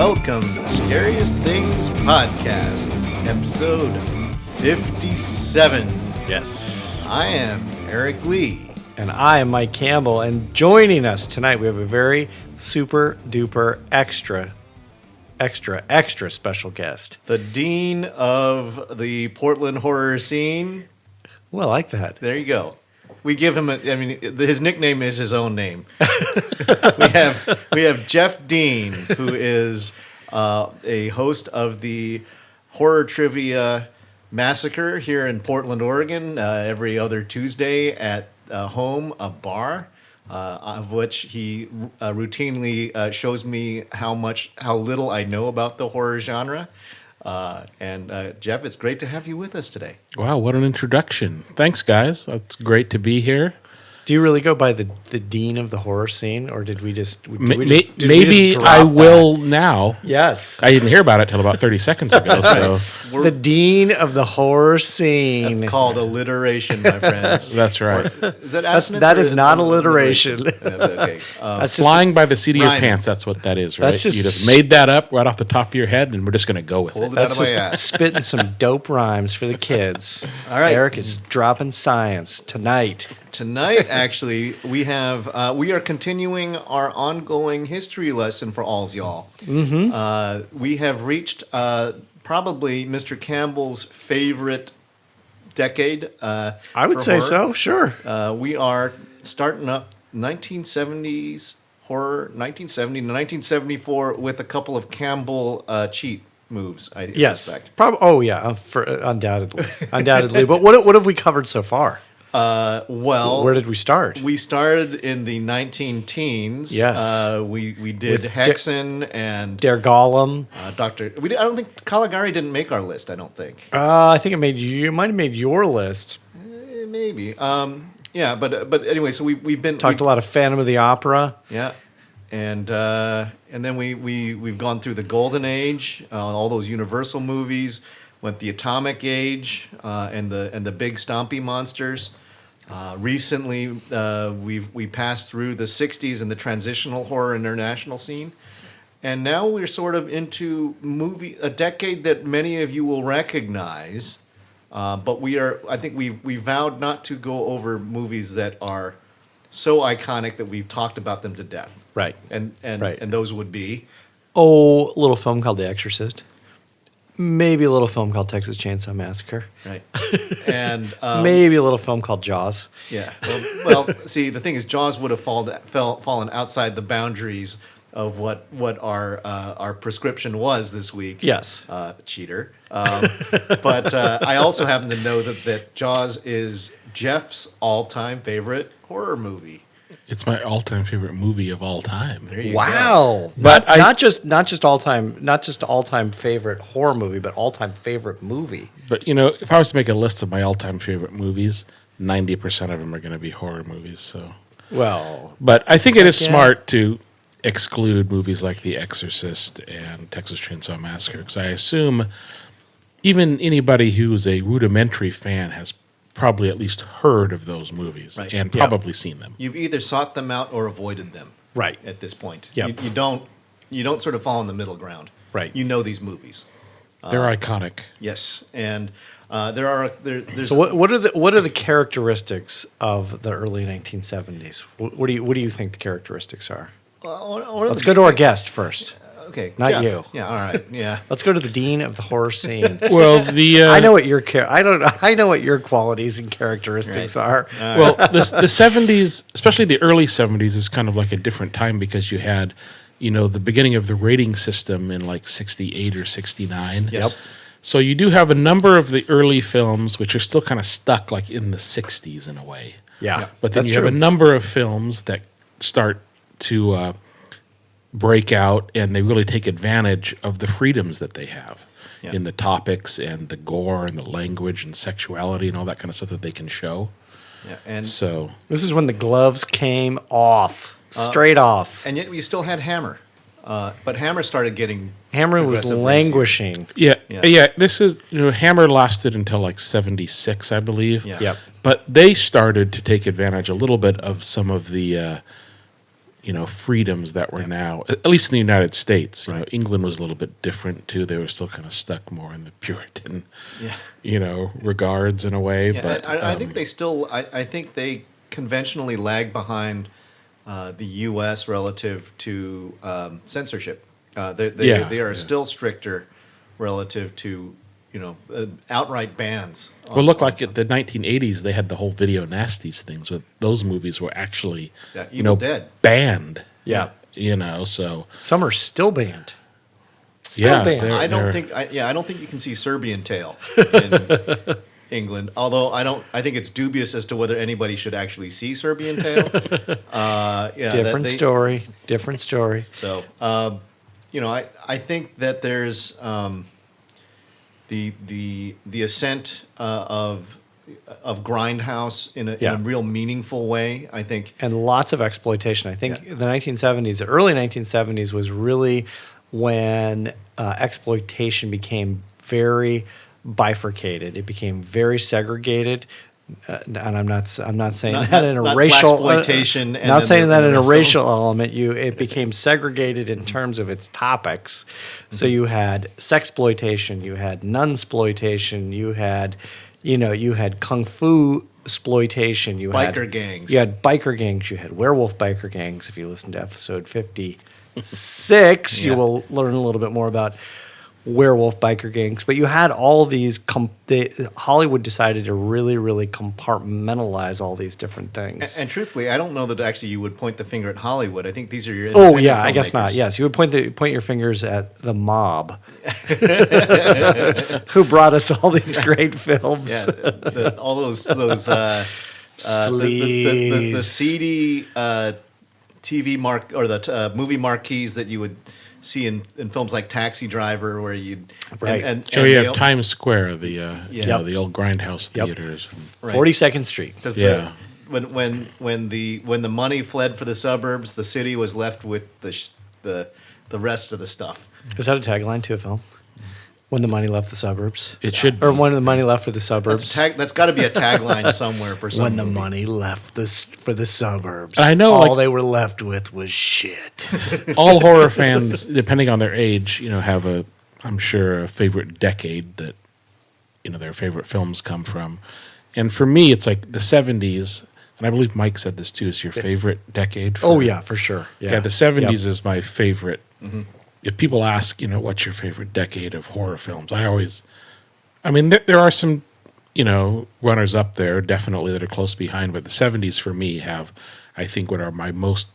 welcome to the Scariest Things Podcast, episode 57. Yes. I am Eric Lee. And I am Mike Campbell, and joining us tonight we have a very super duper extra special guest. The dean of the Portland horror scene. Well, I like that. There you go. We give him his nickname is his own name. we have Jeff Dean, who is a host of the Horror Trivia Massacre here in Portland, Oregon, every other Tuesday at Home, a bar, of which he routinely shows me how little I know about the horror genre. And Jeff, it's great to have you with us today. Wow, what an introduction. Thanks, guys. It's great to be here. Do you really go by the dean of the horror scene, or did we just... Maybe I will now. Yes. I didn't hear about it till about 30 seconds ago. So The dean of the horror scene. That's called alliteration, my friends. That's right. Is that assonance? That is not alliteration. That's okay. That's Flying by the seat of your rhyming. pants, that's what that is, right? That's just- You just made that up right off the top of your head, and we're just going to go with Pulled it. it out That's of my just ass. spitting some dope rhymes for the kids. All right. Eric is dropping science tonight. Tonight, actually, we are continuing our ongoing history lesson for alls y'all. Mm-hmm. We have reached probably Mr. Campbell's favorite decade. I would for say horror. so, sure. We are starting up 1970s horror, 1970 to 1974, with a couple of Campbell cheat moves, I suspect. Undoubtedly. But what have we covered so far? Well, Where did we start? we started in the 19-teens. Yes. We did With Hexen and Der Golem. Dr. I don't think Caligari didn't make our list, I don't think. I think it might have made your list. Maybe. Yeah, but anyway, so we've been... Talked a lot of Phantom of the Opera. Yeah. And then we've gone through the Golden Age, all those Universal movies, went the Atomic Age, and the big stompy monsters. Recently, we passed through the 60s and the transitional horror international scene. And now we're sort of into a decade that many of you will recognize. But I think we vowed not to go over movies that are so iconic that we've talked about them to death. Right. And Right. those would be... Oh, a little film called The Exorcist. Maybe a little film called Texas Chainsaw Massacre. Right. And Maybe a little film called Jaws. yeah. Well, see, the thing is, Jaws would have fallen outside the boundaries of what our prescription was this week. Yes. Cheater. But I also happen to know that Jaws is Jeff's all-time favorite horror movie. It's my all-time favorite movie of all time. There you go. Wow. But not just all-time favorite horror movie, but all-time favorite movie. But, if I was to make a list of my all-time favorite movies, 90% of them are going to be horror movies. So, Well, but I think it is Yeah. smart to exclude movies like The Exorcist and Texas Chainsaw Massacre, because I assume even anybody who's a rudimentary fan has probably at least heard of those movies Right. and Yeah. probably seen them. You've either sought them out or avoided them. Right. At this point. Yep. You don't sort of fall in the middle ground. Right. You know these movies. They're iconic. Yes, and there's So what are the characteristics of the early 1970s? What do you think the characteristics are? Let's go to our guest first. Okay, Not Jeff. you. Yeah, all right. Yeah. Let's go to the dean of the horror scene. Well, the I know what I know what your qualities and characteristics are. well, the 70s, especially the early 70s, is kind of like a different time because you had, the beginning of the rating system in like 68 or 69. Yes. Yep. So you do have a number of the early films which are still kind of stuck like in the 60s in a way. Yeah, But then that's you true. have a number of films that start to break out, and they really take advantage of the freedoms that they have Yeah. in the topics and the gore and the language and sexuality and all that kind of stuff that they can show. Yeah. And So This is when the gloves came off, straight off. yet you still had Hammer, but Hammer started getting Hammer was progressive languishing. yeah. This is Hammer lasted until like 76, I believe. Yeah. Yep. But they started to take advantage a little bit of some of the freedoms that were now, at least in the United States. England was a little bit different too. They were still kind of stuck more in the Puritan, regards in a way. Yeah, but I think they still. I think they conventionally lag behind the U.S. relative to censorship. They are still stricter relative to outright bans. Well, look like at the 1980s, they had the whole video nasties things. With those movies were actually, Evil Dead banned. Yeah. So Some are still banned. Still banned. I don't think you can see Serbian Tail in England. Although I think it's dubious as to whether anybody should actually see Serbian Tail. Different story. So, I think that there's the ascent of grindhouse in a real meaningful way. I think, and lots of exploitation. I think the 1970s, the early 1970s, was really when exploitation became very bifurcated. It became very segregated. And I'm not saying that in a racial blaxploitation. Not saying that in a racial element. It became segregated in terms of its topics. So you had sexploitation, you had nunsploitation, you had kung fu exploitation, you had biker gangs. You had biker gangs, you had werewolf biker gangs. If you listen to episode 56, you will learn a little bit more about werewolf biker gangs. But you had all these Hollywood decided to really, really compartmentalize all these different things. And truthfully, I don't know that actually you would point the finger at Hollywood. I think these are your I guess not. Yes, you would point your fingers at the mob who brought us all these great films. All those the seedy TV movie marquees that you would see in films like Taxi Driver, where you'd Times Square, the old grindhouse theaters, 42nd Street. When the money fled for the suburbs, the city was left with the rest of the stuff. Is that a tagline to a film? When the money left the suburbs, it should, or when the money left for the suburbs. That's got to be a tagline somewhere for some. When the money left for the suburbs, I know all they were left with was shit. All horror fans, depending on their age, have I'm sure a favorite decade that their favorite films come from. And for me, it's like the 70s, and I believe Mike said this too, is your favorite decade. For sure. Yeah, the 70s is my favorite. Mm-hmm. If people ask, what's your favorite decade of horror films, there are some, runners up there definitely that are close behind, but the 70s for me have, I think, what are my most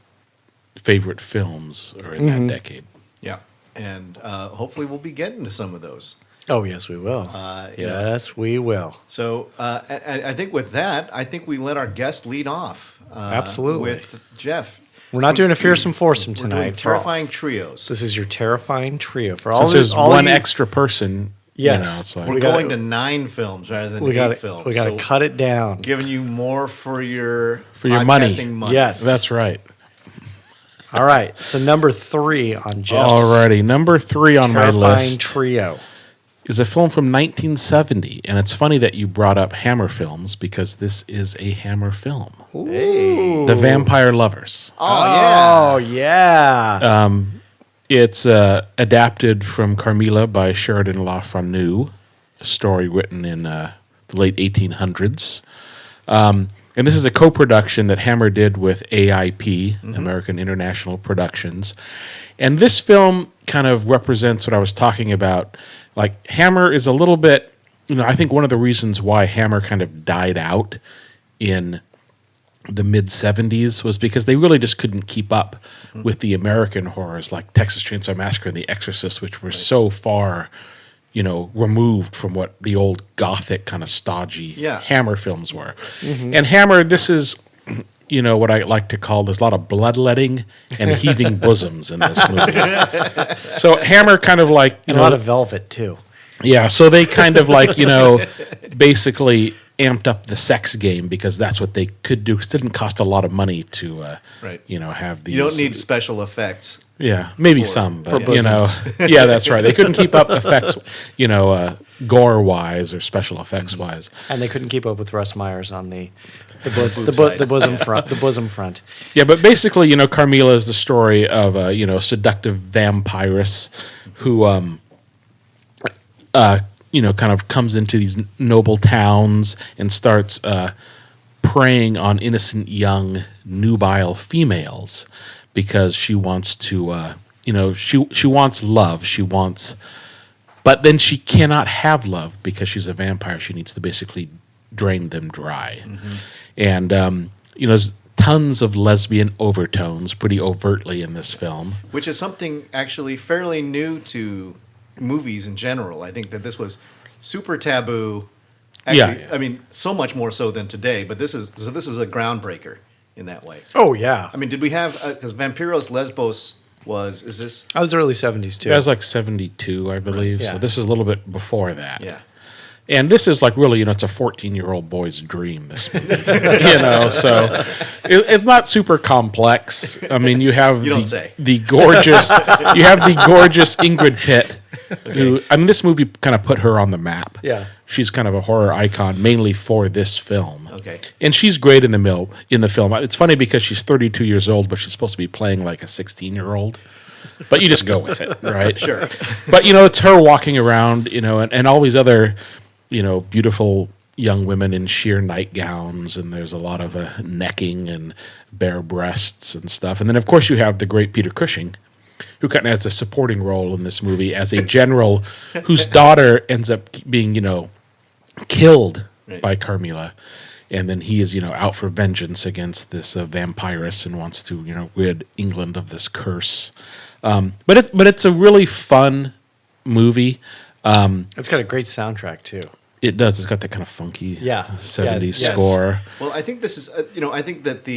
favorite films are in that decade. Yeah, and hopefully we'll be getting to some of those. Oh, yes, we will. Yes, we will. So I think with that, we let our guest lead off. Absolutely. With Jeff. We're not doing a fearsome foursome tonight. We're doing terrifying trios. This is your terrifying trio. For all, there's one extra person. Yes. It's like, we're going to 9 films rather than 8 films. We got to cut it down. Giving you more for your money. Yes. That's right. All right. So number 3 on Jeff's. Alrighty. Number 3 on my list. Trio. Is a film from 1970, and it's funny that you brought up Hammer films because this is a Hammer film. Ooh. The Vampire Lovers. Oh yeah. It's adapted from Carmilla by Sheridan LaFanu, a story written in the late 1800s. And this is a co-production that Hammer did with AIP, American International Productions. And this film kind of represents what I was talking about. Like, Hammer is a little bit, I think one of the reasons why Hammer kind of died out in the mid-70s was because they really just couldn't keep up with the American horrors like Texas Chainsaw Massacre and The Exorcist, which were so far, removed from what the old gothic kind of stodgy Hammer films were. Mm-hmm. And Hammer, this is... what I like to call, there's a lot of bloodletting and heaving bosoms in this movie. So Hammer kind of like... and a lot of velvet, too. Yeah, so they kind of like, basically amped up the sex game because that's what they could do. Because it didn't cost a lot of money to, have these... You don't need special effects. Yeah, maybe some, but for you know, yeah, that's right. They couldn't keep up effects, gore wise or special effects wise. And they couldn't keep up with Russ Myers on the bosom front. Yeah, but basically, Carmilla is the story of a seductive vampiress who kind of comes into these noble towns and starts preying on innocent young nubile females because she wants to, she wants love. But then she cannot have love because she's a vampire. She needs to basically drain them dry. Mm-hmm. And, there's tons of lesbian overtones pretty overtly in this film. Which is something actually fairly new to movies in general. I think that this was super taboo. Actually, I mean, so much more so than today. But this is a groundbreaker in that way. Oh yeah. I mean, did we have because Vampiros Lesbos is this? I was early 70s too. That was like 72, I believe. Right, yeah. So this is a little bit before that. Yeah. And this is like really, it's a 14-year-old boy's dream, this movie. So it's not super complex. I mean, you have the gorgeous Ingrid Pitt, who, I mean, this movie kind of put her on the map. Yeah. She's kind of a horror icon, mainly for this film. Okay. And she's great in the film. It's funny because she's 32 years old, but she's supposed to be playing like a 16-year-old. But you just go with it, right? Sure. But, it's her walking around, and all these other, beautiful young women in sheer nightgowns, and there's a lot of necking and bare breasts and stuff. And then, of course, you have the great Peter Cushing, who kind of has a supporting role in this movie as a general whose daughter ends up being, killed by Carmilla. And then he is, out for vengeance against this vampiress and wants to, rid England of this curse. But it's a really fun movie. It's got a great soundtrack too. It does. It's got that kind of funky 70s score. Well, I think this is, I think that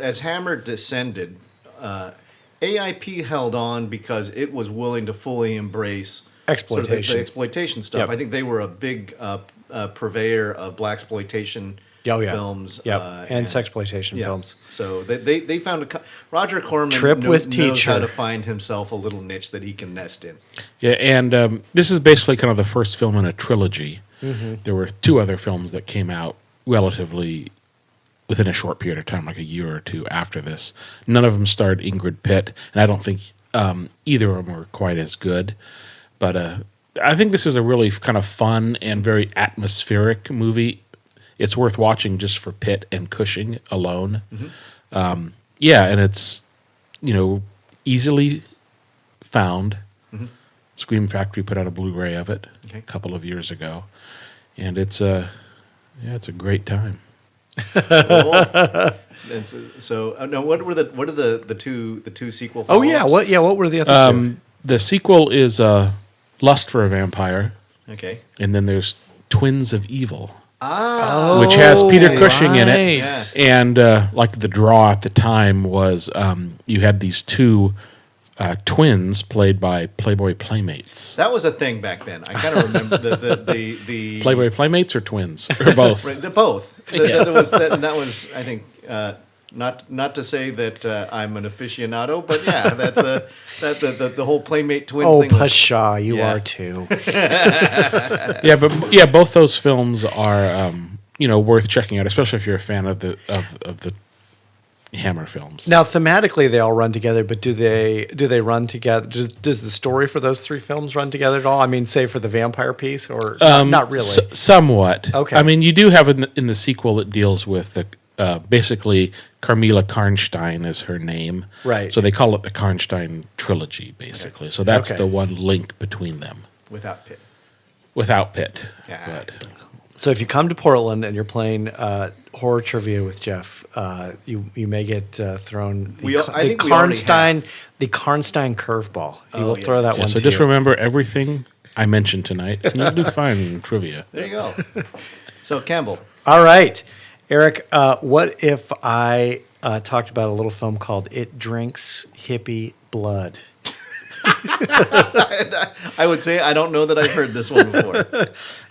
as Hammer descended, AIP held on because it was willing to fully embrace exploitation, sort of the exploitation stuff. Yep. I think they were a big purveyor of blaxploitation films. And sexploitation films. So they found Roger Corman knows how to find himself a little niche that he can nest in. Yeah, and this is basically kind of the first film in a trilogy. Mm-hmm. There were two other films that came out relatively within a short period of time, like a year or two after this. None of them starred Ingrid Pitt, and I don't think either of them were quite as good. But I think this is a really kind of fun and very atmospheric movie. It's worth watching just for Pitt and Cushing alone. Mm-hmm. And it's, easily found. Mm-hmm. Scream Factory put out a Blu-ray of it a couple of years ago. And it's a great time. Cool. So what are the two sequel follow-ups? Oh yeah, what were the other two? The sequel is Lust for a Vampire. Okay. And then there's Twins of Evil. Ah. Which has Peter Cushing in it. Yeah. And like the draw at the time was you had these two twins played by Playboy Playmates. That was a thing back then. I kind of remember the Playboy Playmates or twins or both. Right, both. That was I think not to say that I'm an aficionado, but yeah, that's the whole Playmate twins thing. Oh, Pasha, you are too. But both those films are worth checking out, especially if you're a fan of the Hammer films. Now, thematically, they all run together, but do they run together? Does the story for those three films run together at all? I mean, say for the vampire piece, or not really? Somewhat. Okay. I mean, you do have in the sequel, it deals with the basically Carmilla Karnstein is her name, right? So they call it the Karnstein trilogy, basically. Okay. So that's the one link between them. Without Pitt. Yeah. So if you come to Portland and you're playing horror trivia with Jeff, you may get thrown the Karnstein curveball. He will throw that one. So just remember everything I mentioned tonight, and you'll do fine in trivia. There you go. So Campbell. All right, Eric. What if I talked about a little film called "It Drinks Hippie Blood"? I would say I don't know that I've heard this one before.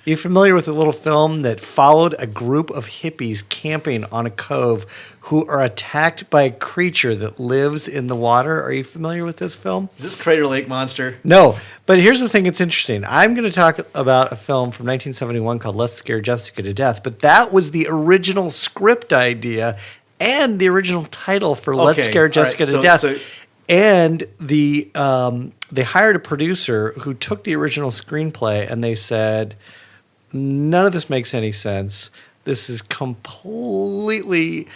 You familiar with a little film that followed a group of hippies camping on a cove who are attacked by a creature that lives in the water? Are you familiar with this film? Is this Crater Lake Monster? No, but here's the thing that's interesting. I'm going to talk about a film from 1971 called Let's Scare Jessica to Death, but that was the original script idea and the original title for Let's Okay, Scare all right, Jessica to so- Death. so- And they hired a producer who took the original screenplay and they said, none of this makes any sense. This is completely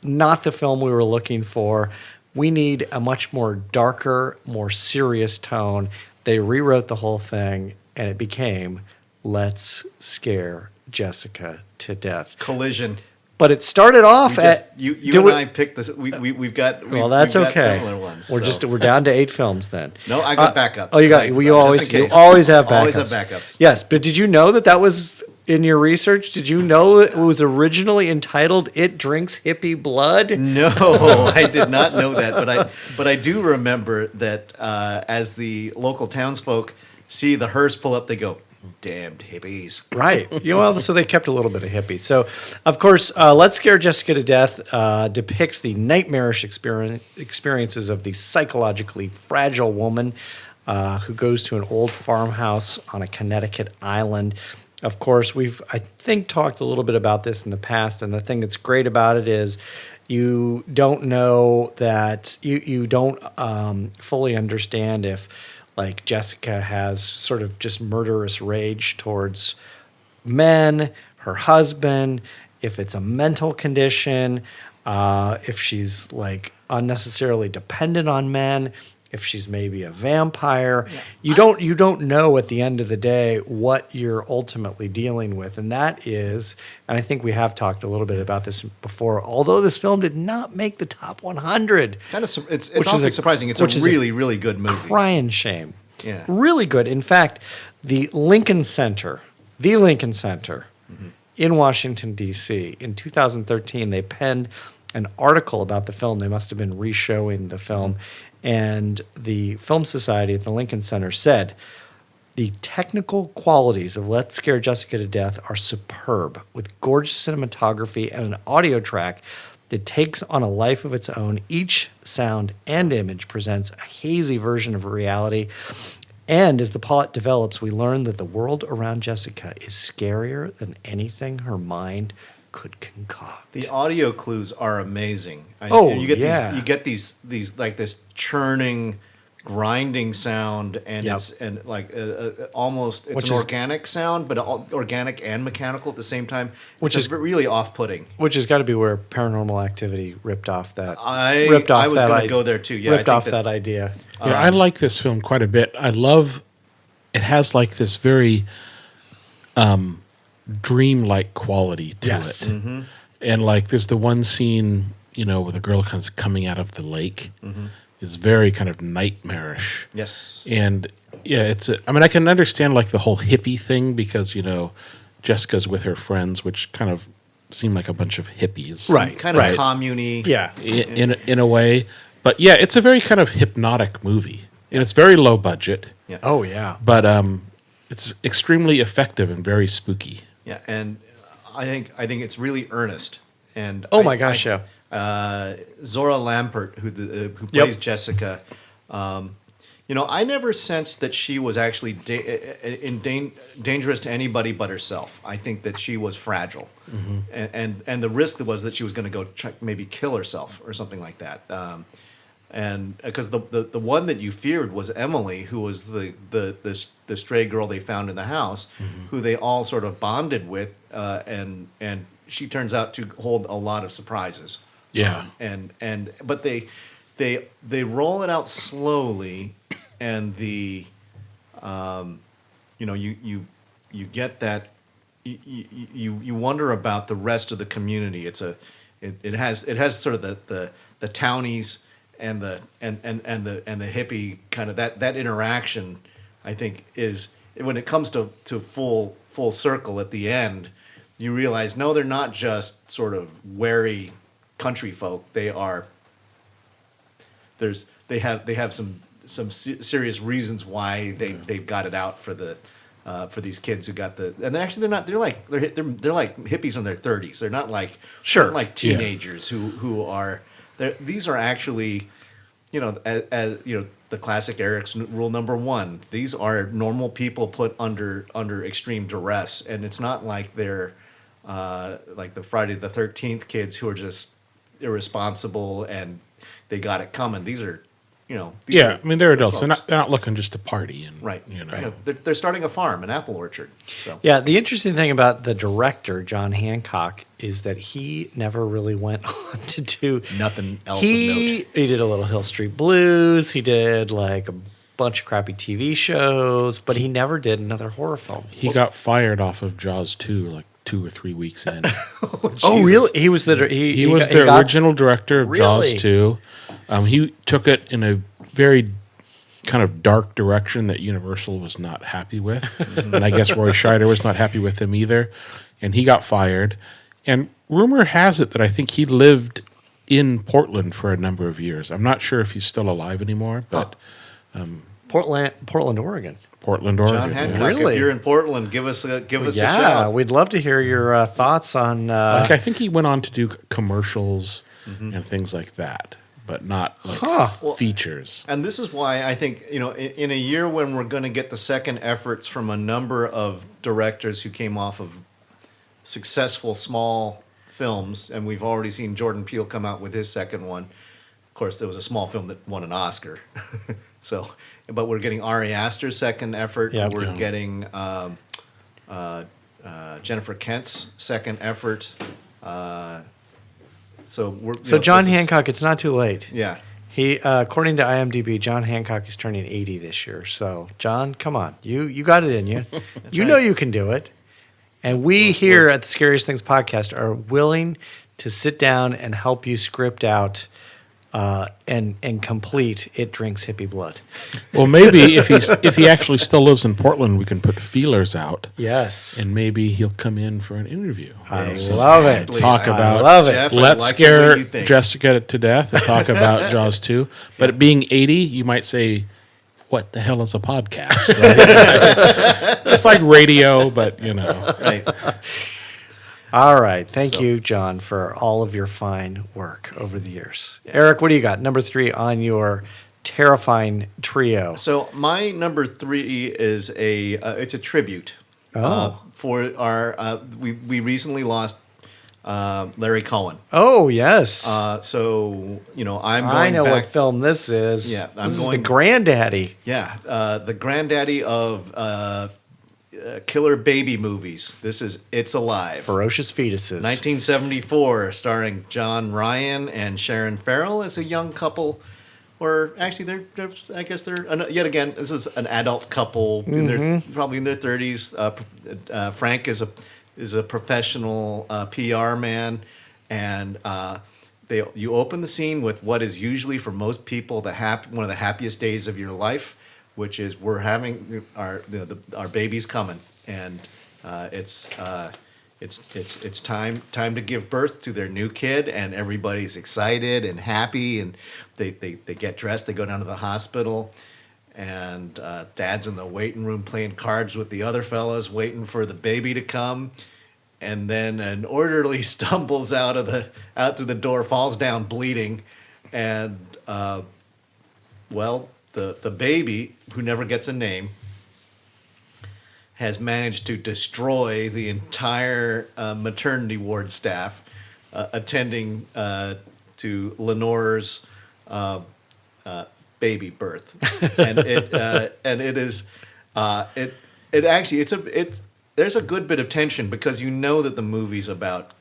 not the film we were looking for. We need a much more darker, more serious tone. They rewrote the whole thing and it became Let's Scare Jessica to Death. Collision. But it started off We at you do and it- I picked this. We've got. well, that's we've got okay. Similar ones. We're down to 8 films then. No, I got backups. Oh, you got. Like, You just in always case. have backups. Always have backups. Yes, but did you know that was in your research? Did you know it was originally entitled "It Drinks Hippie Blood"? No, I did not know that, but I do remember that as the local townsfolk see the hearse pull up, they go, "Damned hippies!" Right. So they kept a little bit of hippie. So, of course, Let's Scare Jessica to Death depicts the nightmarish experiences of the psychologically fragile woman who goes to an old farmhouse on a Connecticut island. Of course, we've, I think, talked a little bit about this in the past, and the thing that's great about it is you don't know that, you don't fully understand if, like, Jessica has sort of just murderous rage towards men, her husband, if it's a mental condition, if she's like unnecessarily dependent on men, if she's maybe a vampire. Yeah. You don't know at the end of the day what you're ultimately dealing with. And that is, and I think we have talked a little bit about this before, although this film did not make the top 100. It's Which is awfully a- surprising. It's which a is a really, really good movie. Crying shame. Yeah. Really good. In fact, the Lincoln Center in Washington, D.C., in 2013, they penned an article about the film. They must have been re-showing the film. And the Film Society at the Lincoln Center said, the technical qualities of Let's Scare Jessica to Death are superb, with gorgeous cinematography and an audio track that takes on a life of its own. Each sound and image presents a hazy version of reality. And as the plot develops, we learn that the world around Jessica is scarier than anything her mind could concoct. The audio clues are amazing. Oh, and you get yeah. these like this churning, grinding sound, and Yep. it's and like almost it's Which an is- organic sound, but organic and mechanical at the same time. Which It's is- really off-putting. Which has got to be where Paranormal Activity ripped off that. I was going to go there too. Yeah, I ripped think off that idea. Yeah, I like this film quite a bit. I love it has like this very dreamlike quality to Yes. it. And like there's the one scene, where the girl comes coming out of the lake is very kind of nightmarish. Yes. And yeah, I can understand like the whole hippie thing because, Jessica's with her friends, which kind of seem like a bunch of hippies. Right. Kind of commune-y. Yeah. In a way. But yeah, it's a very kind of hypnotic movie. And it's very low budget, Yeah. Oh, yeah. but it's extremely effective and very spooky. Yeah, and I think it's really earnest. And Oh, my gosh, yeah. Zora Lampert, who plays Jessica, I never sensed that she was actually dangerous to anybody but herself. I think that she was fragile, and the risk was that she was going to go maybe kill herself or something like that. And because the one that you feared was Emily, who was the stray girl they found in the house, who they all sort of bonded with, and she turns out to hold a lot of surprises. Yeah. But they roll it out slowly, and you get that you wonder about the rest of the community. It has sort of the townies and the hippie kind of that interaction. I think is when it comes to full circle at the end, you realize no, they're not just sort of wary country folk. They have serious reasons why they've got it out for these kids who got the, and they're like hippies in their 30s. They're not like like teenagers who are these are actually, as the classic Eric's rule number 1. These are normal people put under extreme duress, and it's not like they're like the Friday the 13th kids who are just irresponsible and they got it coming. These are, these are I mean, they're adults. folks. They're not looking just to party and Right. Right. They're starting a farm, an apple orchard. So Yeah, the interesting thing about the director, John Hancock, is that he never really went on to do nothing else of note. He did a little Hill Street Blues. He did like a bunch of crappy TV shows, but he never did another horror film. He got fired off of Jaws 2 like 2 or 3 weeks in. Oh, Jesus. really? He was the He was the original director of Really? Jaws 2. He took it in a very kind of dark direction that Universal was not happy with. And I guess Roy Scheider was not happy with him either. And he got fired. And rumor has it that I think he lived in Portland for a number of years. I'm not sure if he's still alive anymore, but Portland, Oregon. Portland, Oregon. John Hancock, Really? if you're in Portland, give us a Yeah, shout. we'd love to hear your thoughts on. Like, I think he went on to do commercials and things like that, but not like features. And this is why I think, in a year when we're going to get the second efforts from a number of directors who came off of successful small films, and we've already seen Jordan Peele come out with his second one. Of course, there was a small film that won an Oscar. So, but we're getting Ari Aster's second effort. Yeah. We're Yeah. getting Jennifer Kent's second effort. So John Hancock, it's not too late. Yeah. He, according to IMDb, John Hancock is turning 80 this year. So, John, come on, you got it in you. You know you can do it. And we here at the Scariest Things podcast are willing to sit down and help you script out and complete It Drinks Hippie Blood. Well, maybe if he actually still lives in Portland, we can put feelers out, Yes, and maybe he'll come in for an interview. I love it. Exactly. Talk I about love it. Jeff, I Let's like the scare way you think. Jessica to death and talk about Jaws 2. But it being 80, you might say, what the hell is a podcast? Right? It's like radio, but Right. All right. Thank So- you, John, for all of your fine work over the years. Eric, what do you got? Number 3 on your terrifying trio. So my number 3 is it's a tribute. Oh. For our we recently lost Larry Cohen. Oh, yes. So I'm going I know back. what film this is. Yeah, I'm this is the going- granddaddy. Yeah, the granddaddy of killer baby movies. This is It's Alive. Ferocious Fetuses. 1974, starring John Ryan and Sharon Farrell as a young couple. Or actually, I guess they're yet again. This is an adult couple, probably in their 30s. Frank is a professional PR man, and you open the scene with what is usually for most people one of the happiest days of your life, which is we're having our baby's coming, and it's time to give birth to their new kid, and everybody's excited and happy, and they get dressed, they go down to the hospital, and Dad's in the waiting room playing cards with the other fellas, waiting for the baby to come, and then an orderly stumbles out to the door, falls down bleeding, and the baby, who never gets a name, has managed to destroy the entire maternity ward staff attending to Lenore's baby birth, and it is there's a good bit of tension because that the movie's about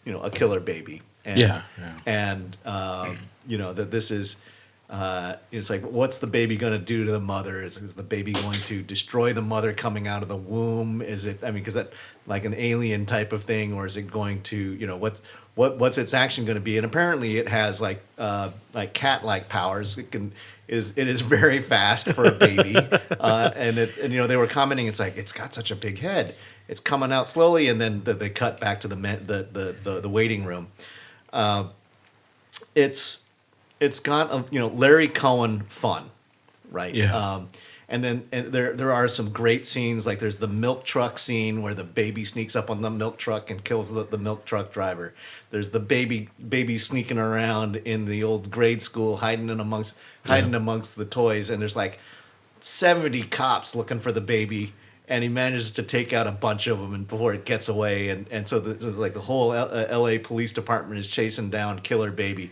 a killer baby, and that this is. It's like, what's the baby going to do to the mother? Is the baby going to destroy the mother coming out of the womb? Is it? I mean, because that like an alien type of thing, or is it going to? What's its action going to be? And apparently, it has like cat-like powers. It is very fast for a baby, and they were commenting. It's like it's got such a big head. It's coming out slowly, and then they cut back to the waiting room. It's it's got Larry Cohen fun, right? Yeah. And there are some great scenes, like there's the milk truck scene where the baby sneaks up on the milk truck and kills the milk truck driver. There's the baby sneaking around in the old grade school, hiding amongst the toys, and there's like 70 cops looking for the baby, and he manages to take out a bunch of them before it gets away, and so the whole L.A. police department is chasing down killer baby.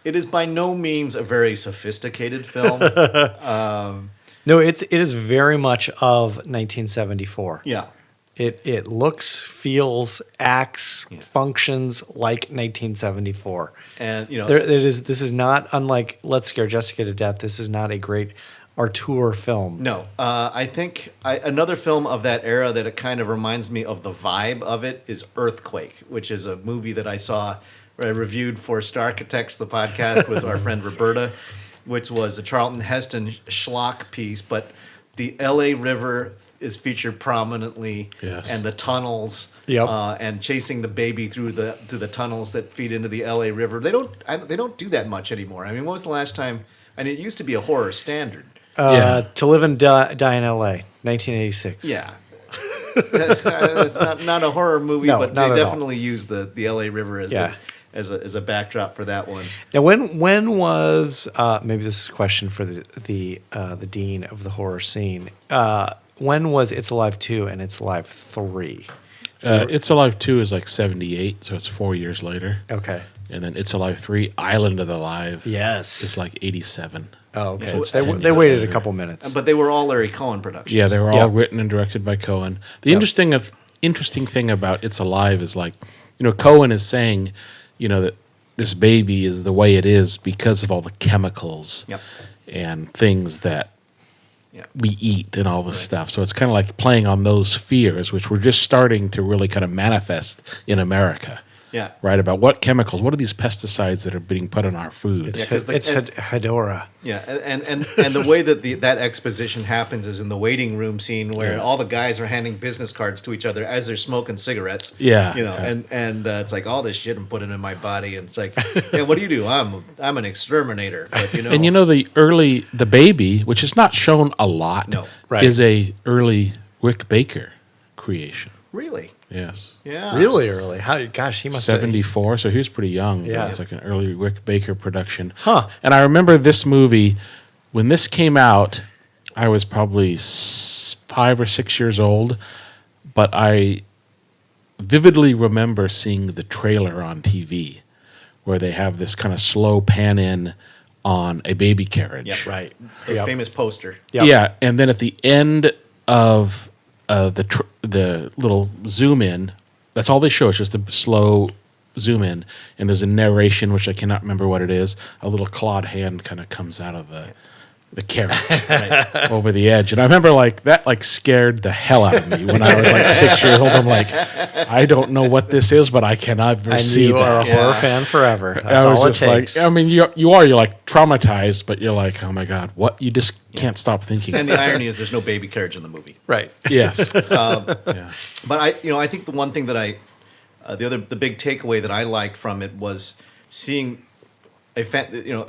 It is by no means a very sophisticated film. No, it is very much of 1974. Yeah. It looks, feels, acts, functions like 1974. And this is not unlike Let's Scare Jessica to Death. This is not a great auteur film. No, I think another film of that era that it kind of reminds me of the vibe of it is Earthquake, which is a movie that I saw, I reviewed for Starchitects, the podcast with our friend Roberta, which was a Charlton Heston schlock piece, but the L.A. River is featured prominently, and the tunnels, and chasing the baby through the tunnels that feed into the L.A. River. They don't do that much anymore. I mean, when was the last time? And it used to be a horror standard. To Live and Die in L.A., 1986. Yeah. It's not a horror movie, No, but not they at all. definitely use the L.A. River as a backdrop for that one. Now, when was maybe this is a question for the dean of the horror scene? When was It's Alive 2 and It's Alive 3? It's Alive 2 is like 78, so it's 4 years later. Okay. And then It's Alive 3, Island of the Alive. Yes. It's like 87. Oh, okay. So it's They 10 waited years a later. couple minutes. But they were all Larry Cohen productions. Yeah, they were all Yep. written and directed by Cohen. The interesting thing about It's Alive is Cohen is saying, that this baby is the way it is because of all the chemicals and things that we eat and all this stuff. So it's kind of like playing on those fears, which we're just starting to really kind of manifest in America. Yeah. Right, about what chemicals, what are these pesticides that are being put in our food? It's Yeah, 'cause Hedora. Yeah, and the way that that exposition happens is in the waiting room scene where all the guys are handing business cards to each other as they're smoking cigarettes. Yeah, and it's like all this shit I'm putting in my body, and it's like, yeah, what do? I'm an exterminator, but And the baby, which is not shown a lot, No. Right. is a early Rick Baker creation. really, Yes. yeah, Really early. Gosh, he must have. 74, so he was pretty young. Yeah. It's like an early Rick Baker production. Huh. And I remember this movie, when this came out, I was probably 5 or 6 years old, but I vividly remember seeing the trailer on TV where they have this kind of slow pan in on a baby carriage. yeah, Right. the Yep. famous poster. Yep. Yeah, and then at the end of the little zoom in, that's all they show. It's just a slow zoom in, and there's a narration, which I cannot remember what it is. A little clawed hand kind of comes out of the carriage over the edge, and I remember that scared the hell out of me when I was like 6 years old. I'm like, I don't know what this is, but I cannot ever see You are a that. horror fan forever. That's I was all it just takes. like, I mean, you're like traumatized, but you're like, oh my god, what? You just can't stop thinking. And the irony is, there's no baby carriage in the movie. Right. Yes. Yeah. But I think the one thing that the big takeaway that I liked from it was seeing a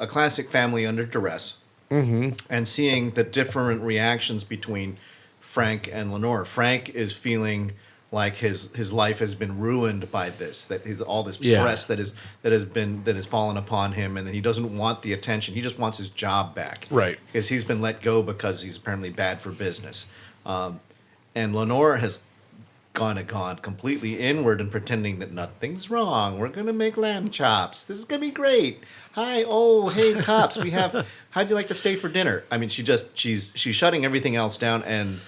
classic family under duress, and seeing the different reactions between Frank and Lenore. Frank is feeling like his life has been ruined by this, that he's all this press that has fallen upon him, and that he doesn't want the attention. He just wants his job back, Right. Because he's been let go because he's apparently bad for business. And Lenore has gone completely inward and pretending that nothing's wrong. We're gonna make lamb chops. This is gonna be great. Hi, hey cops, how'd you like to stay for dinner? I mean, she's shutting everything else down, and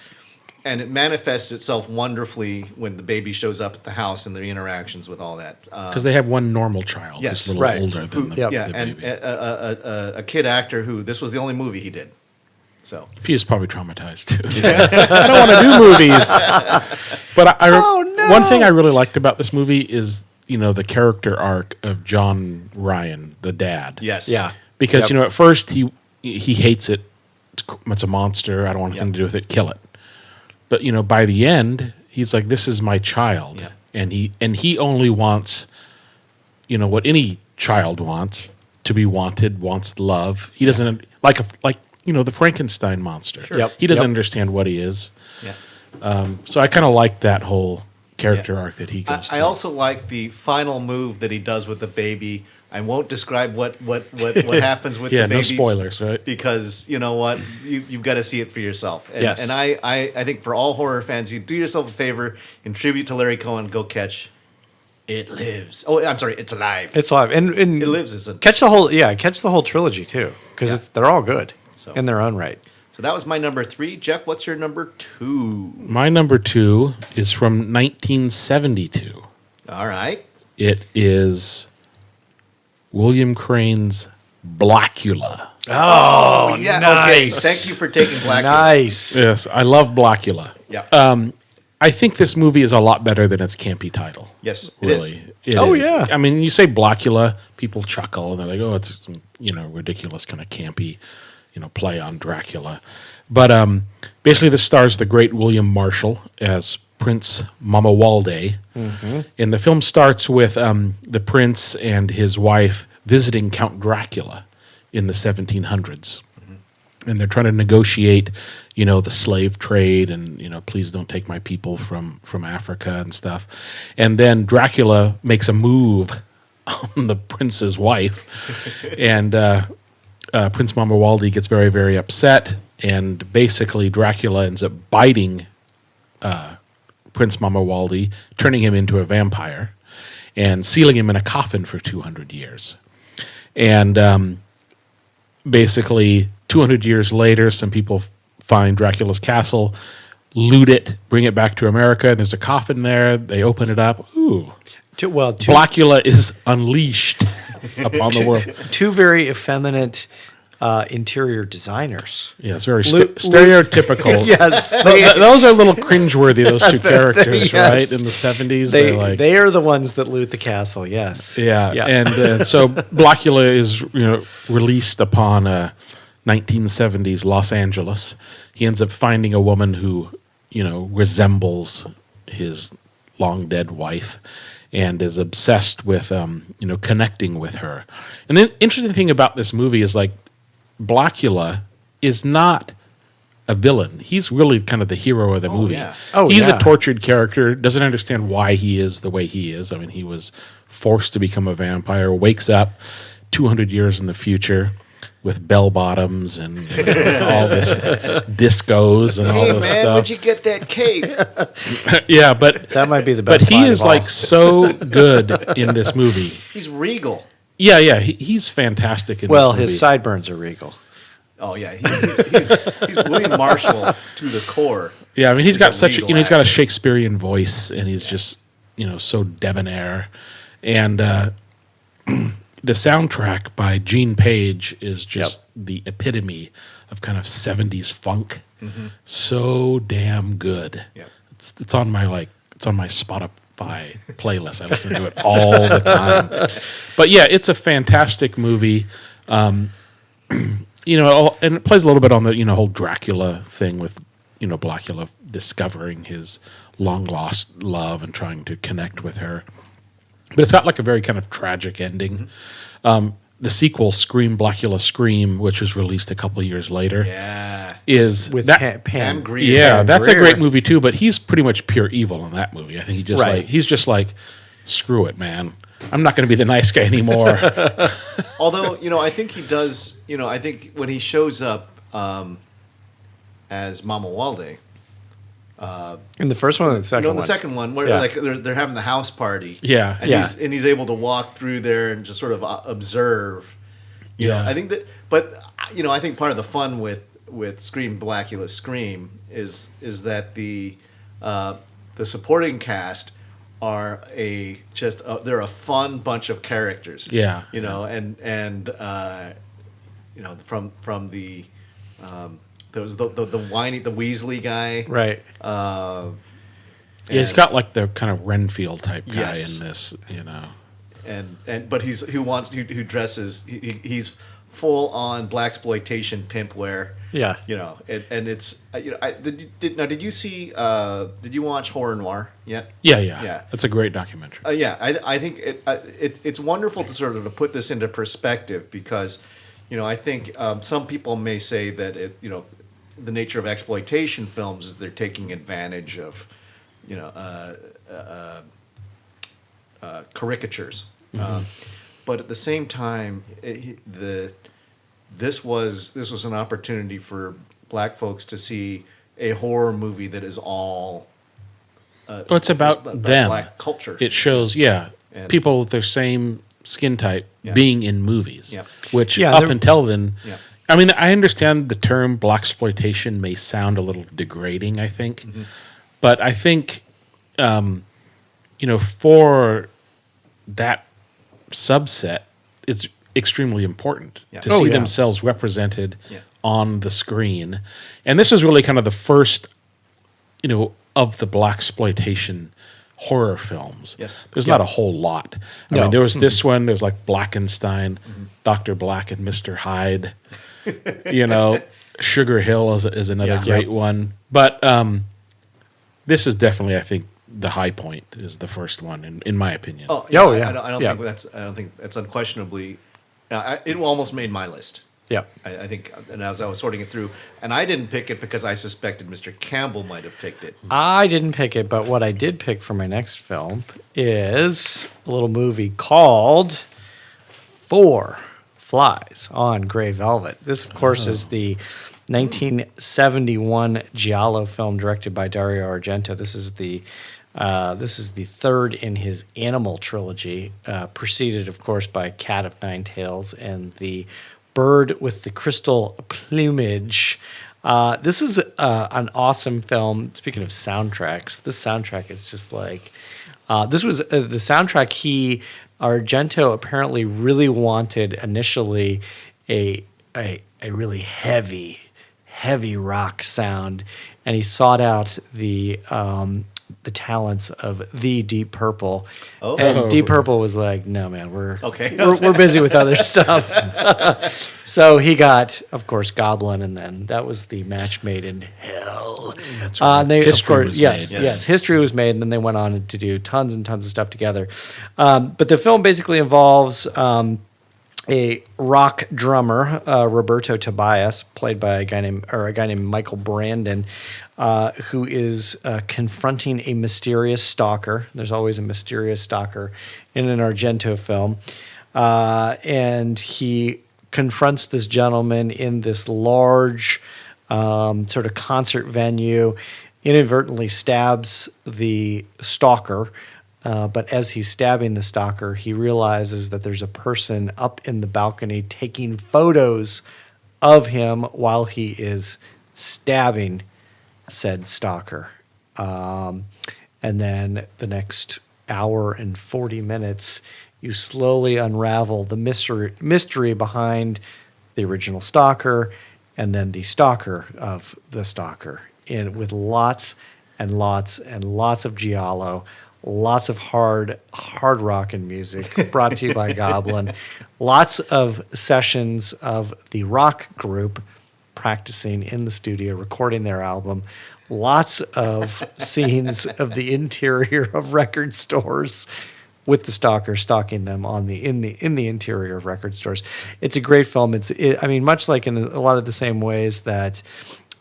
it manifests itself wonderfully when the baby shows up at the house and the interactions with all that. Because they have one normal child Yes. who's a little Right. older than the, Yep. Yeah, the and baby. a kid actor who this was the only movie he did. So He is probably traumatized too. I don't want to do movies. But one thing I really liked about this movie is the character arc of John Ryan, the dad. yes, Yeah. Because Yep. at first he hates it. It's a monster. I don't want anything to do with it. Kill it. But by the end, he's like, "This is my child," Yeah. and he only wants, what any child wants, to be wanted, wants love. He doesn't like the Frankenstein monster. Sure. Yep. He doesn't Yep. understand what he is. Yeah. So I kind of like that whole character arc that he goes I through. also like the final move that he does with the baby. I won't describe what happens with the baby. No spoilers, right? Because you know what, you've got to see it for yourself. And, Yes. and I think for all horror fans, you do yourself a favor, in tribute to Larry Cohen, go catch It Lives. Oh, I'm sorry, It's Alive. It's live, and It Lives is a catch the whole trilogy too, because they're all good in their own right. So that was my number 3. Jeff, what's your number 2? My number 2 is from 1972. All right. It is William Crane's Blackula. Oh, Yeah. Okay. nice. Thank you for taking Black. Nice. Yes, I love Blackula. Yeah. I think this movie is a lot better than its campy title. Yes, it is. Really. It Oh, is. yeah. I mean, you say Blackula, people chuckle and they're like, oh, it's ridiculous, kind of campy, play on Dracula. But basically this stars the great William Marshall as Prince Mamawalde. Mm-hmm. And the film starts with the prince and his wife visiting Count Dracula in the 1700s. And they're trying to negotiate, the slave trade and, please don't take my people from Africa and stuff. And then Dracula makes a move on the prince's wife. And Prince Mamawalde gets very, very upset. And basically Dracula ends up biting Prince Mamawalde, turning him into a vampire and sealing him in a coffin for 200 years. And basically 200 years later, some people find Dracula's castle, loot it, bring it back to America. There's a coffin there. They open it up. Ooh. Blackula is unleashed upon the world. Two very effeminate interior designers. Yeah, it's very stereotypical. Yes. Those are a little cringeworthy, those two characters, Yes. right? In the 70s. They are the ones that loot the castle, yes. Yeah. And so Blackula is released upon 1970s Los Angeles. He ends up finding a woman who resembles his long dead wife and is obsessed with connecting with her. And the interesting thing about this movie is Blackula is not a villain. He's really kind of the hero of the movie. Yeah. He's a tortured character, doesn't understand why he is the way he is. I mean, he was forced to become a vampire, wakes up 200 years in the future with bell bottoms and all this discos and all this stuff. Where'd you get that cape? Yeah, but That might be the but best he line is of all. so good in this movie. He's regal. Yeah, he's fantastic in this movie. his sideburns are regal. Oh yeah, he's William Marshall to the core. Yeah, I mean he's He's got a such regal he's got a actor. Shakespearean voice, and he's just so debonair, and the soundtrack by Gene Page is just the epitome of kind of 70s funk. Mm-hmm. So damn good. Yep. It's on my Spotify playlist. I listen to it all the time. But yeah, it's a fantastic movie. And it plays a little bit on the whole Dracula thing with Blackula discovering his long lost love and trying to connect with her. But it's got a very kind of tragic ending. Mm-hmm. The sequel, Scream, Blackula Scream, which was released a couple of years later, is With that. Pam Grier. Yeah, Pam that's a Grier. great movie too. But he's pretty much pure evil in that movie. I think he's just screw it, man. I'm not going to be the nice guy anymore. Although I think he does. I think when he shows up as Mamawalde. In the first one or the second In one? the second one, where they're having the house party. Yeah. And he's able to walk through there and just sort of observe. You know, I think that, but I think part of the fun with Scream, Blackula Scream is that the supporting cast are they're a fun bunch of characters. Yeah. From the there was the whiny, the Weasley guy. Right. He's got the kind of Renfield type guy Yes. in this, but he's who dresses he's full on blaxploitation pimpware. Yeah. You know, and it's did you see did you watch Horror Noir yet? Yeah. That's a great documentary. Yeah, I think it's wonderful to sort of to put this into perspective because, I think some people may say that the nature of exploitation films is they're taking advantage of, caricatures, but at the same time, this was an opportunity for black folks to see a horror movie that is all. It's about them. Black culture. It shows, And- people with their same skin type being in movies, Yeah. which Yeah, up they're- until then, Yeah. I mean, I understand the term blaxploitation may sound a little degrading, I think, but I think, for that subset, it's extremely important Yeah. to Oh, see yeah. themselves represented Yeah. on the screen. And this was really kind of the first, of the blaxploitation horror films. Yes. There's not a whole lot. I No. mean, there was this one, there's like Blackenstein, Dr. Black and Mr. Hyde. Sugar Hill is another Yeah. great one. But this is definitely, I think, the high point is the first one, in my opinion. Oh yeah. I don't Yeah. think that's unquestionably. It almost made my list. Yeah. I think, and as I was sorting it through, and I didn't pick it because I suspected Mr. Campbell might have picked it. I didn't pick it, but what I did pick for my next film is a little movie called Four Flies on Grey Velvet. This, of course, is the 1971 giallo film directed by Dario Argento. This is the third in his Animal trilogy, preceded, of course, by Cat of Nine Tails and the Bird with the Crystal Plumage. This is an awesome film. Speaking of soundtracks, this soundtrack is just like this was the soundtrack Argento apparently really wanted initially a really heavy rock sound, and he sought out the talents of the Deep Purple. Oh. And Deep Purple was like, no, man, we're busy with other stuff. So he got, of course, Goblin, and then that was the match made in hell. That's right. And they, History of course, was yes, made. yes, history was made, and then they went on to do tons and tons of stuff together. But the film basically involves a rock drummer, Roberto Tobias, played by a guy named Michael Brandon, who is confronting a mysterious stalker. There's always a mysterious stalker in an Argento film, and he confronts this gentleman in this large sort of concert venue, inadvertently stabs the stalker. But as he's stabbing the stalker, he realizes that there's a person up in the balcony taking photos of him while he is stabbing said stalker. And then the next hour and 40 minutes, you slowly unravel the mystery behind the original stalker and then the stalker of the stalker, with lots and lots and lots of giallo. Lots of hard rock and music brought to you by Goblin. Lots of sessions of the rock group practicing in the studio, recording their album. Lots of scenes of the interior of record stores with the stalker stalking them in the interior of record stores. It's a great film. Much like in a lot of the same ways that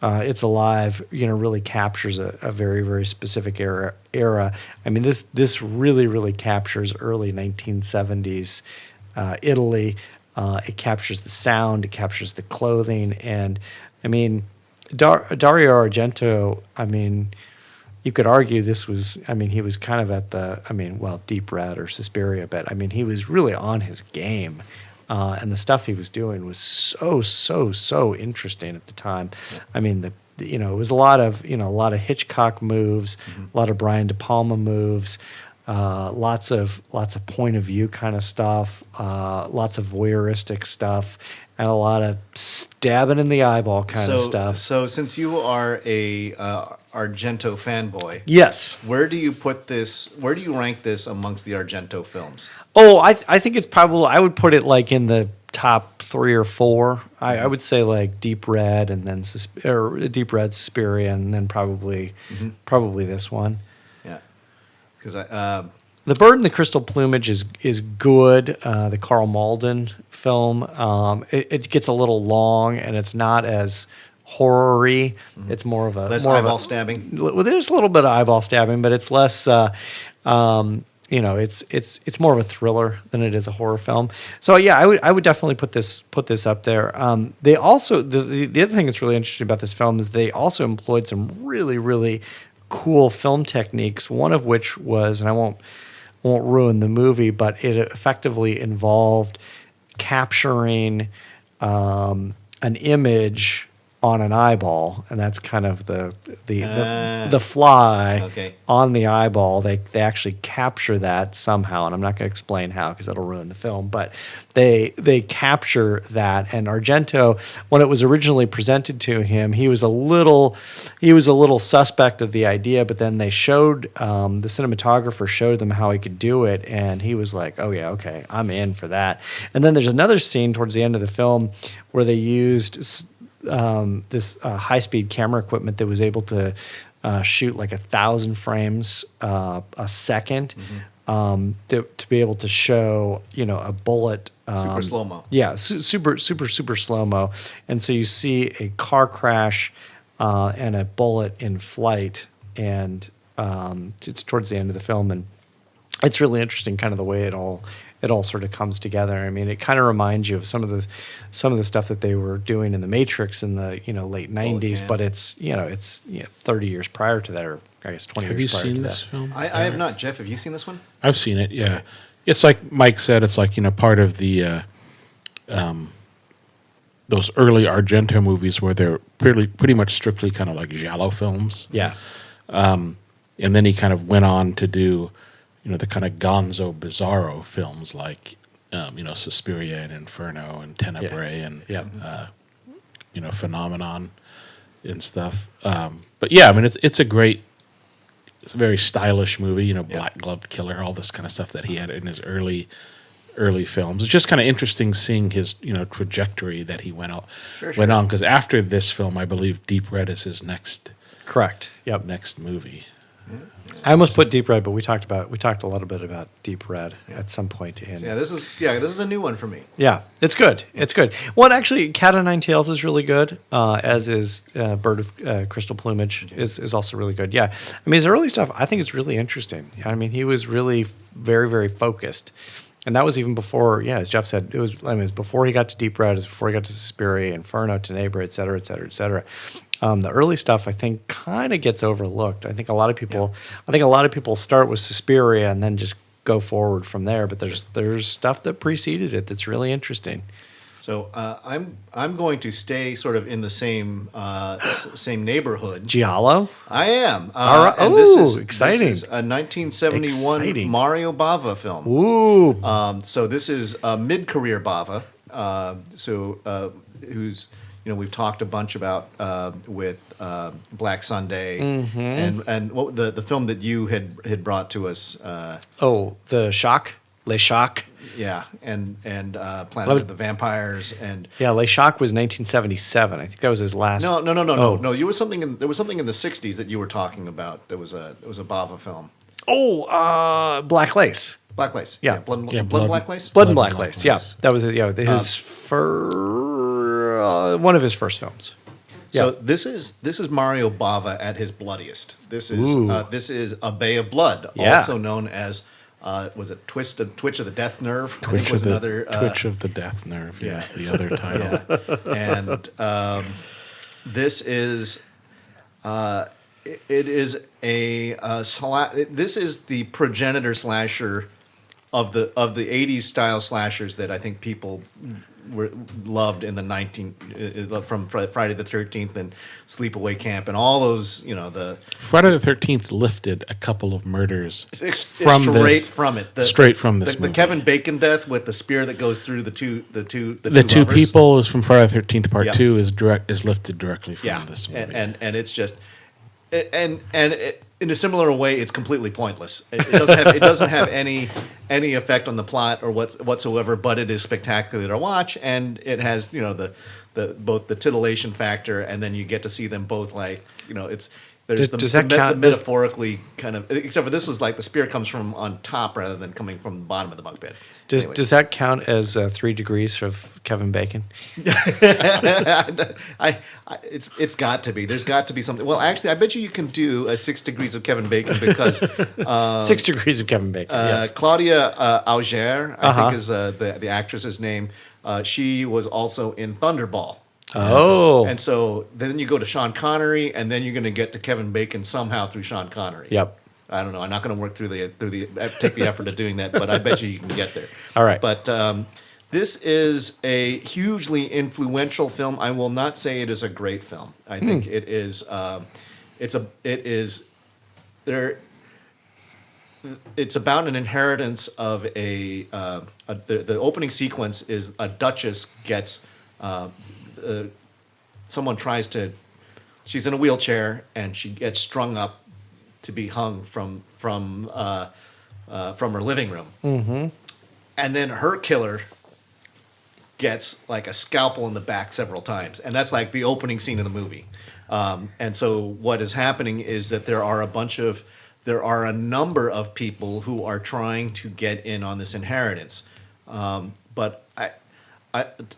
It's Alive, really captures a very, very specific era. I mean, this really captures early 1970s Italy. It captures the sound, it captures the clothing, and I mean, Dario Argento. I mean, you could argue this was. I mean, he was kind of at the. Deep Red or Suspiria, but I mean, he was really on his game. And the stuff he was doing was so interesting at the time. I mean, it was a lot of Hitchcock moves, a lot of Brian De Palma moves, lots of point of view kind of stuff, lots of voyeuristic stuff, and a lot of stabbing in the eyeball kind of stuff. So since you are a Argento fanboy, Yes. where do you put this? Where do you rank this amongst the Argento films? Oh, I think it's probably, I would put it like in the top 3 or 4. I would say like Deep Red, and then Deep Red, Suspiria, and then probably this one. Yeah, because The Bird and the Crystal Plumage is good. The Carl Malden film. It gets a little long, and it's not as horror-y. It's more of a less more eyeball of a, stabbing. Well, there's a little bit of eyeball stabbing, but it's less. It's more of a thriller than it is a horror film. So yeah, I would definitely put this up there. They also the other thing that's really interesting about this film is they also employed some really, really cool film techniques. One of which was, and I won't ruin the movie, but it effectively involved capturing an image on an eyeball, and that's kind of the fly Okay. on the eyeball. They actually capture that somehow, and I'm not going to explain how because that'll ruin the film. But they capture that, and Argento, when it was originally presented to him, he was a little suspect of the idea. But then they showed the cinematographer showed them how he could do it, and he was like, "Oh yeah, okay, I'm in for that." And then there's another scene towards the end of the film where they used this high-speed camera equipment that was able to shoot like 1,000 frames a second to be able to show, a bullet. Super slow-mo. Yeah, super slow-mo. And so you see a car crash and a bullet in flight, and it's towards the end of the film, and it's really interesting kind of the way it all sort of comes together. I mean, it kind of reminds you of some of the stuff that they were doing in the Matrix in the late 90s, but it's 30 years prior to that, or I guess 20 Have years you prior to seen that. this film? I have not. Jeff, have you seen this one? I've seen it. Yeah, it's like Mike said. It's like part of the those early Argento movies where they're pretty much strictly kind of like giallo films. Yeah. And then he kind of went on to do, the kind of gonzo bizarro films like, Suspiria and Inferno and Tenebrae and, Phenomenon and stuff. But yeah, I mean, it's a very stylish movie, Black Gloved Killer, all this kind of stuff that he had in his early films. It's just kind of interesting seeing his, trajectory that he went on. Because after this film, I believe Deep Red is his next movie. I almost put Deep Red, but we talked a little bit about Deep Red at some point in. So this is a new one for me. Yeah, it's good. It's good. Well, actually, Cat o' Nine Tails is really good, as is Bird with Crystal Plumage is also really good. Yeah, I mean, his early stuff I think is really interesting. I mean, he was really very, very focused, and that was even before. Yeah, as Jeff said, it was before he got to Deep Red, it was before he got to Suspiria, Inferno, Tenebrae, et cetera, et cetera, et cetera. The early stuff I think kind of gets overlooked. I think a lot of people start with Suspiria and then just go forward from there. But there's stuff that preceded it that's really interesting. So I'm going to stay sort of in the same neighborhood. Giallo? I am. All right. And exciting! This is a 1971 Exciting. Mario Bava film. Ooh. So this is a mid-career Bava. Who's we've talked a bunch about with Black Sunday and what the film that you had brought to us. The Shock, Les Shock. Yeah, and Planet of the Vampires and Les Shock was 1977. I think that was his last. No. No, there was something in the 60s that you were talking about. It was a Bava film. Black Lace. Black Lace. Yeah. Blood and Black Lace. Blood and Black Lace. Yeah, that was it. Yeah, one of his first films. So this is Mario Bava at his bloodiest. This is A Bay of Blood, also known as was it Twitch of the Death Nerve? Twitch of the Death Nerve. Yes, the other title. Yeah. And this is it is this is the progenitor slasher of the 80s style slashers that I think people were loved in the from Friday the 13th and Sleepaway Camp and all those, the Friday the 13th lifted a couple of murders straight from it. Straight from this the movie. Kevin Bacon death with the spear that goes through the two two lovers. people is from Friday the 13th Part Yep. 2 is lifted directly from this movie. And it's just in a similar way, it's completely pointless. It doesn't have any effect on the plot or whatsoever, but it is spectacular to watch, and it has the both the titillation factor, and then you get to see them both Does that count? Metaphorically kind of, except for this was like the spear comes from on top rather than coming from the bottom of the bunk bed. Anyway. Does that count as 3 degrees of Kevin Bacon? It's got to be. There's got to be something. Well, actually, I bet you can do a 6 degrees of Kevin Bacon because 6 degrees of Kevin Bacon. Yes. Claudia Auger, I think is the actress's name. She was also in Thunderball. Oh. And so then you go to Sean Connery, and then you're going to get to Kevin Bacon somehow through Sean Connery. Yep. I don't know. I'm not going to work through take the effort of doing that, but I bet you can get there. All right. But this is a hugely influential film. I will not say it is a great film. I think it is. It's about an inheritance of the opening sequence is a duchess gets someone tries to. She's in a wheelchair and she gets strung up to be hung from her living room. Mm-hmm. And then her killer gets like a scalpel in the back several times. And that's like the opening scene of the movie. And so what is happening is that there are a number of people who are trying to get in on this inheritance. But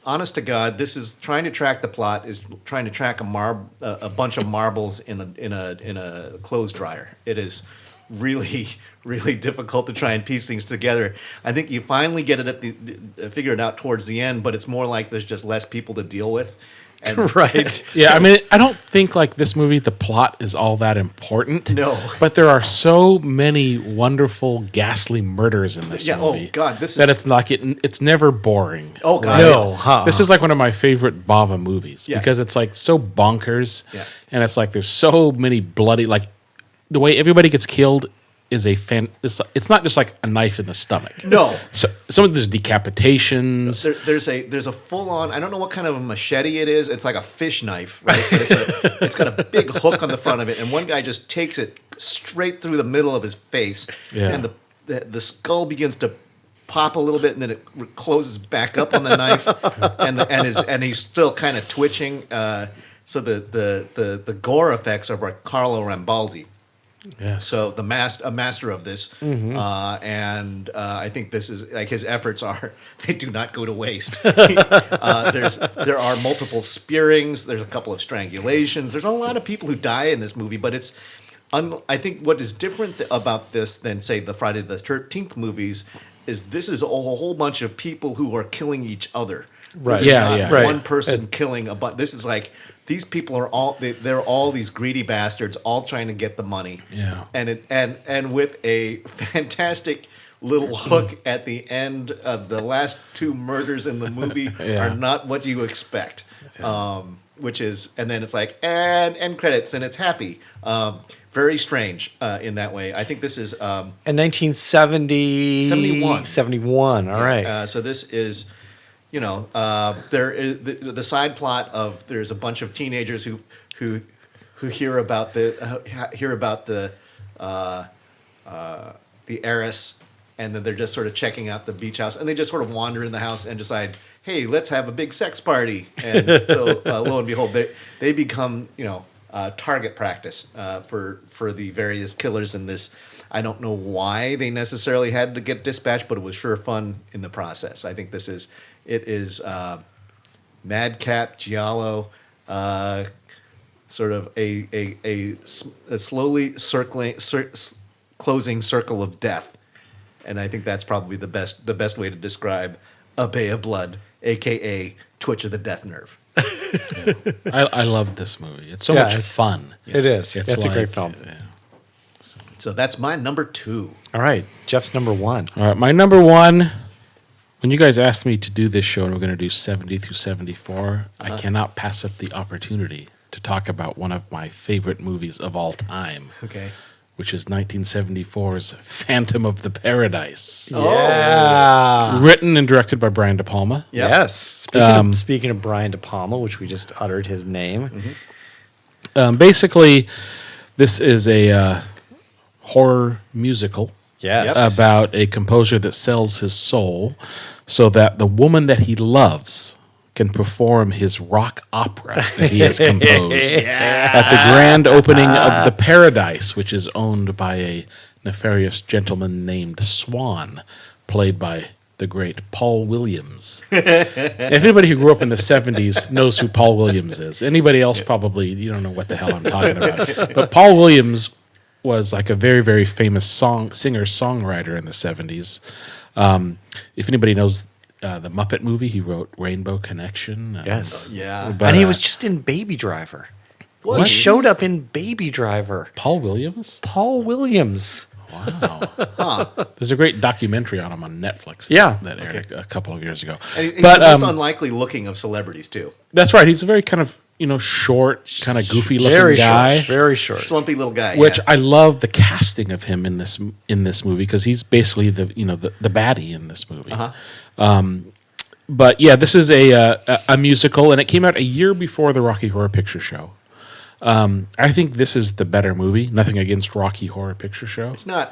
honest to God, this is trying to track the plot. Is trying to track a bunch of marbles in a clothes dryer. It is really, really difficult to try and piece things together. I think you finally get it figure it out towards the end, but it's more like there's just less people to deal with. And Right. Yeah, I mean, I don't think like this movie, the plot is all that important. No. But there are so many wonderful, ghastly murders in this Yeah. movie. Oh God, this is that it's like it's never boring. Oh God. No. Huh. This is like one of my favorite Bava movies Yeah. because it's like so bonkers, Yeah. and it's like there's so many bloody, like the way everybody gets killed is it's not just like a knife in the stomach. No. So some of there's decapitations. There's a full on. I don't know what kind of a machete it is. It's like a fish knife, right? But it's got a big hook on the front of it, and one guy just takes it straight through the middle of his face, Yeah. and the skull begins to pop a little bit, and then it closes back up on the knife, and he's still kind of twitching. So the gore effects are by Carlo Rambaldi. Yes. So a master of this, and I think this is like his efforts they do not go to waste. There are multiple spearings. There's a couple of strangulations. There's a lot of people who die in this movie, but it's. I think what is different about this than say the Friday the 13th movies is this is a whole bunch of people who are killing each other. Right. This is Yeah, not yeah. one person killing a bunch. This is like. These people are they're all these greedy bastards, all trying to get the money. Yeah. And with a fantastic little hook at the end of the last two murders in the movie Yeah. are not what you expect. Which is, and then it's like, and end credits, and it's happy. Very strange in that way. I think this is In 1970... 71. 71, all right. so this is, there is the side plot of there's a bunch of teenagers who hear about the heiress, and then they're just sort of checking out the beach house, and they just sort of wander in the house and decide, hey, let's have a big sex party, and so lo and behold, they become target practice for the various killers in this. I don't know why they necessarily had to get dispatched, but it was sure fun in the process. I think it is madcap giallo, sort of a slowly closing circle of death, and I think that's probably the best way to describe A Bay of Blood, aka Twitch of the Death Nerve. I love this movie. It's so Yeah, much fun. It is. It's That's a great like- film. yeah. So that's my number 2. All right. Jeff's number 1. All right, my number one. When you guys asked me to do this show and we're going to do 70 through 74, I cannot pass up the opportunity to talk about one of my favorite movies of all time, Okay. which is 1974's Phantom of the Paradise. Yeah. Written and directed by Brian De Palma. Yep. Yes. Speaking of Brian De Palma, which we just uttered his name. Basically, this is a horror musical Yes. about a composer that sells his soul so that the woman that he loves can perform his rock opera that he has composed at the grand opening of the Paradise, which is owned by a nefarious gentleman named Swan, played by the great Paul Williams. If anybody who grew up in the 70s knows who Paul Williams is. Anybody else probably, you don't know what the hell I'm talking about. But Paul Williams was like a very, very famous singer-songwriter in the 70s. If anybody knows the Muppet movie, he wrote Rainbow Connection. Yes. Yeah. But, And he was just in Baby Driver. Was He he? showed up in Baby Driver. Paul Williams? Paul Williams. Wow. There's a great documentary on him on Netflix Yeah. that aired a couple of years ago. And he's But the most unlikely looking of celebrities, too. that's right. He's a very kind of, short, kind of goofy looking Very guy. short. Very short. Slumpy little guy. Which yeah. I love the casting of him in this movie because he's basically the baddie in this movie. But yeah, this is a musical, and it came out a year before the Rocky Horror Picture Show. I think this is the better movie. Nothing against Rocky Horror Picture Show. It's not,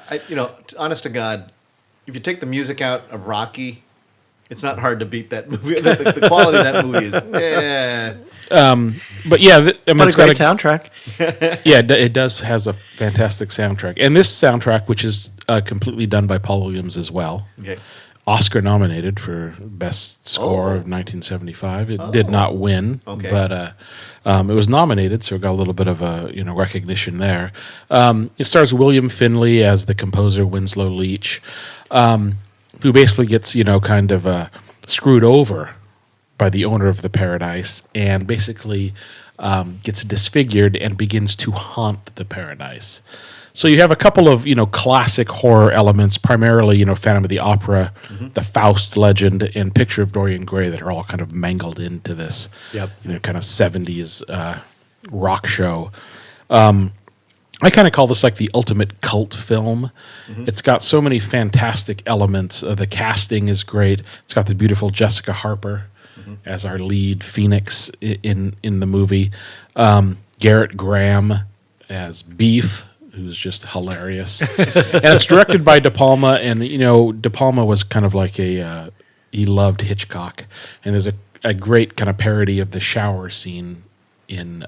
honest to God, if you take the music out of Rocky, it's not hard to beat that movie. The quality of that movie is, But yeah, But it's a got great soundtrack. Yeah, it has a fantastic soundtrack, and this soundtrack, which is completely done by Paul Williams as well, Okay. Oscar nominated for best score of 1975. It did not win, Okay. but it was nominated, so it got a little bit of recognition there. It stars William Finley as the composer Winslow Leach, who basically gets kind of screwed over by the owner of the Paradise, and basically gets disfigured and begins to haunt the Paradise. So you have a couple of classic horror elements, primarily Phantom of the Opera, the Faust legend, and Picture of Dorian Gray that are all kind of mangled into this, Yep. kind of 70s rock show. I kind of call this like the ultimate cult film. It's got so many fantastic elements. The casting is great. It's got the beautiful Jessica Harper as our lead Phoenix in the movie. Garrett Graham as Beef, who's just hilarious. And it's directed by De Palma, and De Palma was kind of like he loved Hitchcock. And there's a great kind of parody of the shower scene in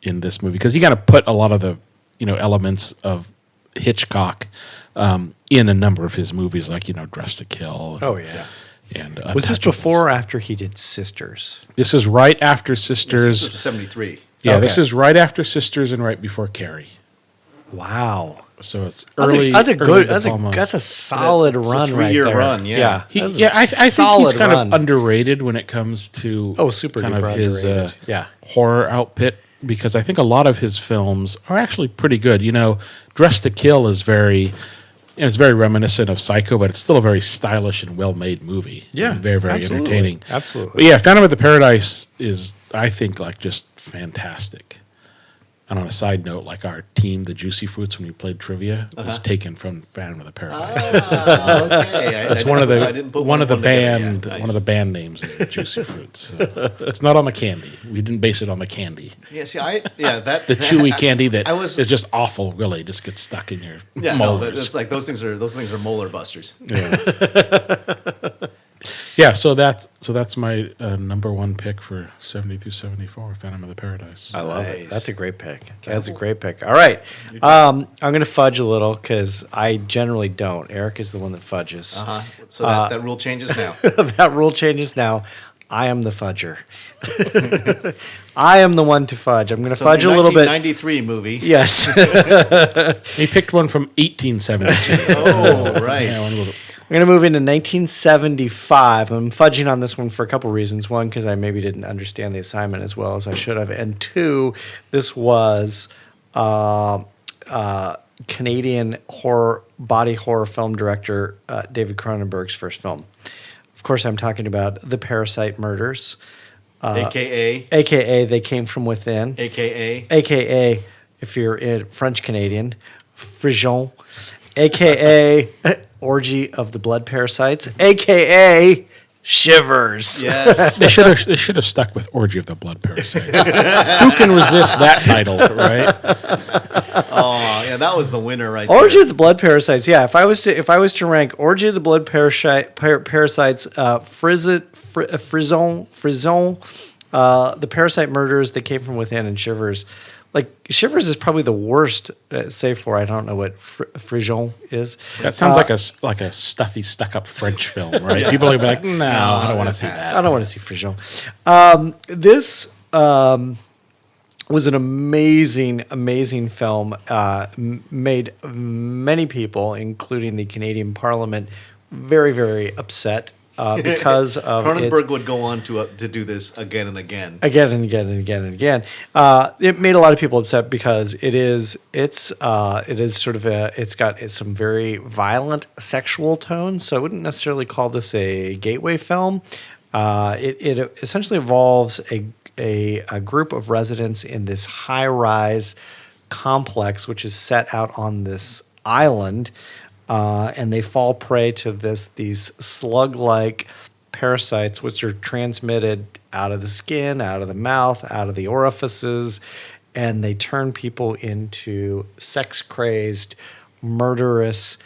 this movie, because he kind of put a lot of the elements of Hitchcock in a number of his movies, like Dress to Kill. Oh, yeah. And Was this Untouchables. before or after he did Sisters? This is right after This Sisters. is 73. Yeah, Okay. this is right after Sisters and right before Carrie. Wow. So it's That's early. a good. early That's De Palma. that's a solid That's a run right 3-year there. run, yeah. That's a Yeah, I think he's solid kind run. of underrated when it comes to Super kind duper of his underrated. Yeah. horror output, because I think a lot of his films are actually pretty good. Dress to Kill is it's very reminiscent of Psycho, but it's still a very stylish and well-made movie. Yeah, And very, very absolutely. entertaining. Absolutely. But yeah, Phantom of the Paradise is, I think, like just fantastic. And on a side note, like our team, the Juicy Fruits, when we played trivia, was taken from Phantom of the Paradise. Okay. It's one of I the didn't put one of the and together. Yeah, band nice. one of the band names is the Juicy Fruits. So it's not on the candy. We didn't base it on the candy. Yeah, see, that The chewy candy that I was- is just awful. Really, just gets stuck in your Yeah, no, molars. it's like those things are molar busters. Yeah, so that's my number one pick for 70 through 74, Phantom of the Paradise. I love it. Nice. That's a great pick. That's a great pick. All right. I'm going to fudge a little because I generally don't. Eric is the one that fudges. So that rule changes now. That rule changes now. I am the fudger. I am the one to fudge. I'm going to So fudge the a little bit. 1993 movie. Yes. He picked one from 1872. Oh, right. Yeah, one little- I'm going to move into 1975. I'm fudging on this one for a couple reasons. One, because I maybe didn't understand the assignment as well as I should have. And two, this was Canadian body horror film director David Cronenberg's first film. Of course, I'm talking about The Parasite Murders, AKA They Came From Within, AKA if you're in French Canadian, Frijon, AKA Orgy of the Blood Parasites, AKA Shivers. Yes. They should have stuck with Orgy of the Blood Parasites. Who can resist that title, right? Oh, yeah, that was the winner right Orgy there. of the Blood Parasites. Yeah, if I was to rank Orgy of the Blood Parasites, Frison, The Parasite Murders, They Came From Within, and Shivers. Like Shivers is probably the worst, save for I don't know what Frijon is. That sounds like a stuffy, stuck-up French film, right? People are gonna be like, no, I don't want to see that. I don't want to see Frijon. This was an amazing film. Made many people, including the Canadian Parliament, very, very upset because of Cronenberg would go on to do this again and again. Again and again and again and again. It made a lot of people upset because it's got some very violent sexual tones. So I wouldn't necessarily call this a gateway film. It essentially involves a group of residents in this high-rise complex, which is set out on this island. And they fall prey to these slug-like parasites, which are transmitted out of the skin, out of the mouth, out of the orifices, and they turn people into sex-crazed, murderous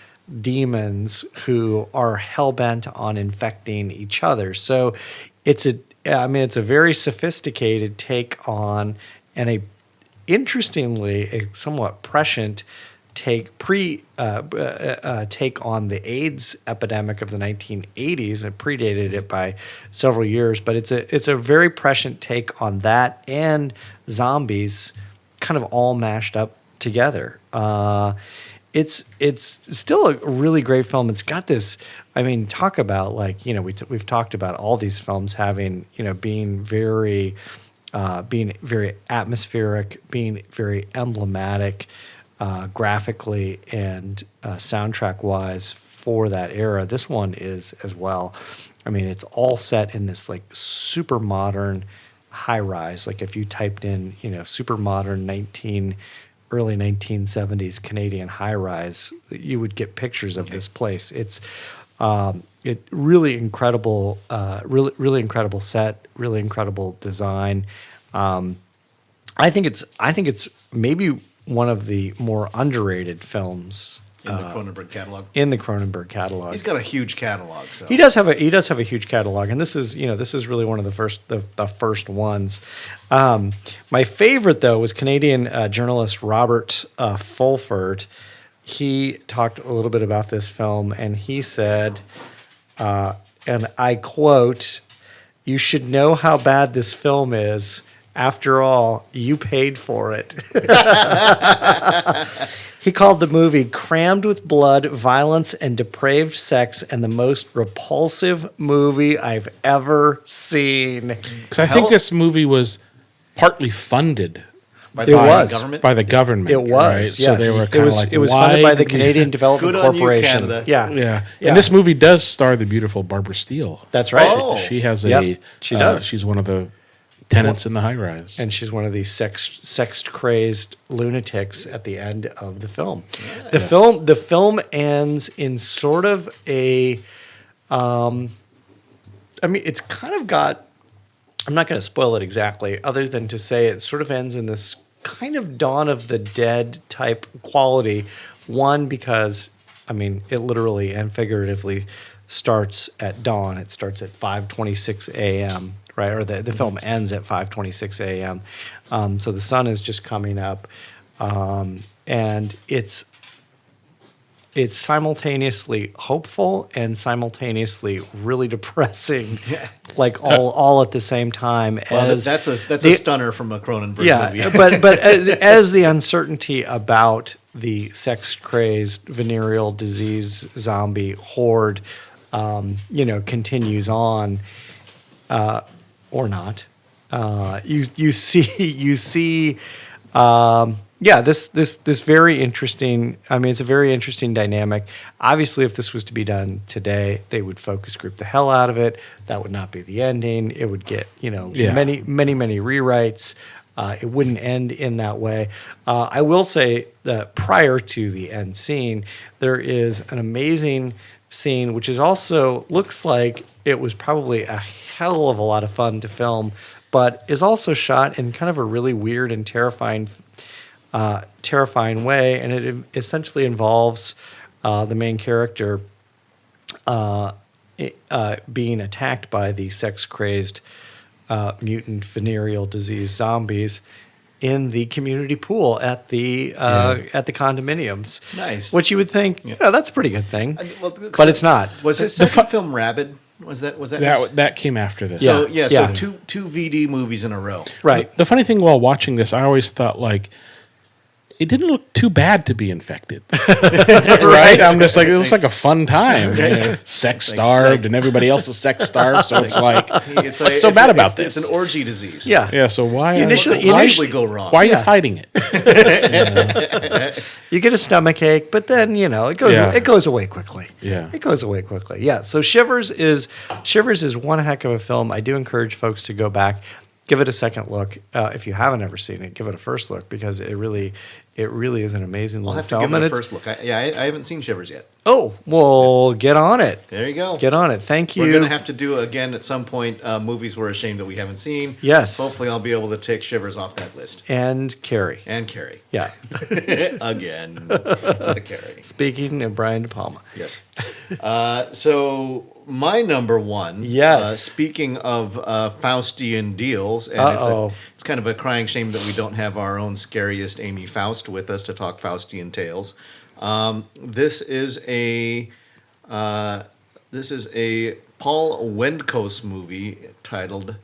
demons who are hell-bent on infecting each other. So it's a very sophisticated take on, and interestingly, a somewhat prescient take on the AIDS epidemic of the 1980s. It predated it by several years, but it's a very prescient take on that and zombies, kind of all mashed up together. It's still a really great film. It's got this. I mean, talk about we've talked about all these films having being very atmospheric, being very emblematic. Graphically and soundtrack wise for that era. This one is as well. I mean, it's all set in this like super modern high rise. Like if you typed in, super modern early 1970s Canadian high rise, you would get pictures of this place. It's really incredible, really incredible set, really incredible design. I think it's maybe one of the more underrated films In the Cronenberg catalog. in the Cronenberg catalog. He's got a huge catalog. So He does have a huge catalog, and this is really one of the first ones. My favorite though was Canadian journalist Robert Fulford. He talked a little bit about this film, and he said, and I quote, "You should know how bad this film is. After all, you paid for it." He called the movie crammed with blood, violence, and depraved sex, and the most repulsive movie I've ever seen. Because I think this movie was partly funded by It was. government. by the government. It was, right? yes. So they were kind of like, it was why funded by the did we- Canadian Development Good on you, Corporation. Canada. Yeah. Yeah. Yeah. And this movie does star the beautiful Barbara Steele. That's right. Oh. She has Yep, she does. She's one of the tenants in the high rise. And she's one of these sex-crazed lunatics at the end of the film. The film ends in sort of a, it's kind of got, I'm not going to spoil it exactly, other than to say it sort of ends in this kind of Dawn of the Dead type quality. One, because, it literally and figuratively starts at dawn. It starts at 5:26 a.m., right? Or the film ends at 5:26 a.m. So the sun is just coming up, and it's simultaneously hopeful and simultaneously really depressing, like all at the same time. Well, that's a stunner from a Cronenberg movie. but as the uncertainty about the sex-crazed venereal disease zombie horde, continues on, or not, you see yeah, this very interesting. I mean, it's a very interesting dynamic. Obviously, if this was to be done today, they would focus group the hell out of it. That would not be the ending. It would get Yeah. many rewrites. It wouldn't end in that way. I will say that prior to the end scene, there is an amazing scene, which is also looks like it was probably a hell of a lot of fun to film, but is also shot in kind of a really weird and terrifying way, and it essentially involves the main character being attacked by the sex-crazed mutant venereal disease zombies in the community pool at the condominiums. Nice. Which you would think, that's a pretty good thing, Well, but it's not. Was his second film Rabid? Was that his- That came after this. So Yeah. so two VD movies in a row. Right. The funny thing while watching this, I always thought like it didn't look too bad to be infected, right? I'm just like it looks like a fun time, sex starved, and everybody else is sex starved, so it's like It's what's so bad about this? It's an orgy disease. Yeah. Yeah, so why What could possibly go wrong? why are you Yeah. fighting it? You get a stomach ache, but then it goes away quickly. Yeah. It goes away quickly. Yeah. So Shivers is one heck of a film. I do encourage folks to go back, give it a second look. If you haven't ever seen it, give it a first look because it really is an amazing I'll little have to film. give it And a it's- first look. I haven't seen Shivers yet. Oh, well, get on it. There you go. Get on it. Thank you. We're gonna have to do again at some point movies we're ashamed that we haven't seen. Yes. Hopefully, I'll be able to take Shivers off that list. And Carrie. And Carrie. Yeah. Again, the Carrie. Speaking of Brian De Palma. Yes. So my number one. Yes. Speaking of Faustian deals, and Uh-oh. it's kind of a crying shame that we don't have our own scariest Amy Faust with us to talk Faustian tales. This is a Paul Wendkos movie titled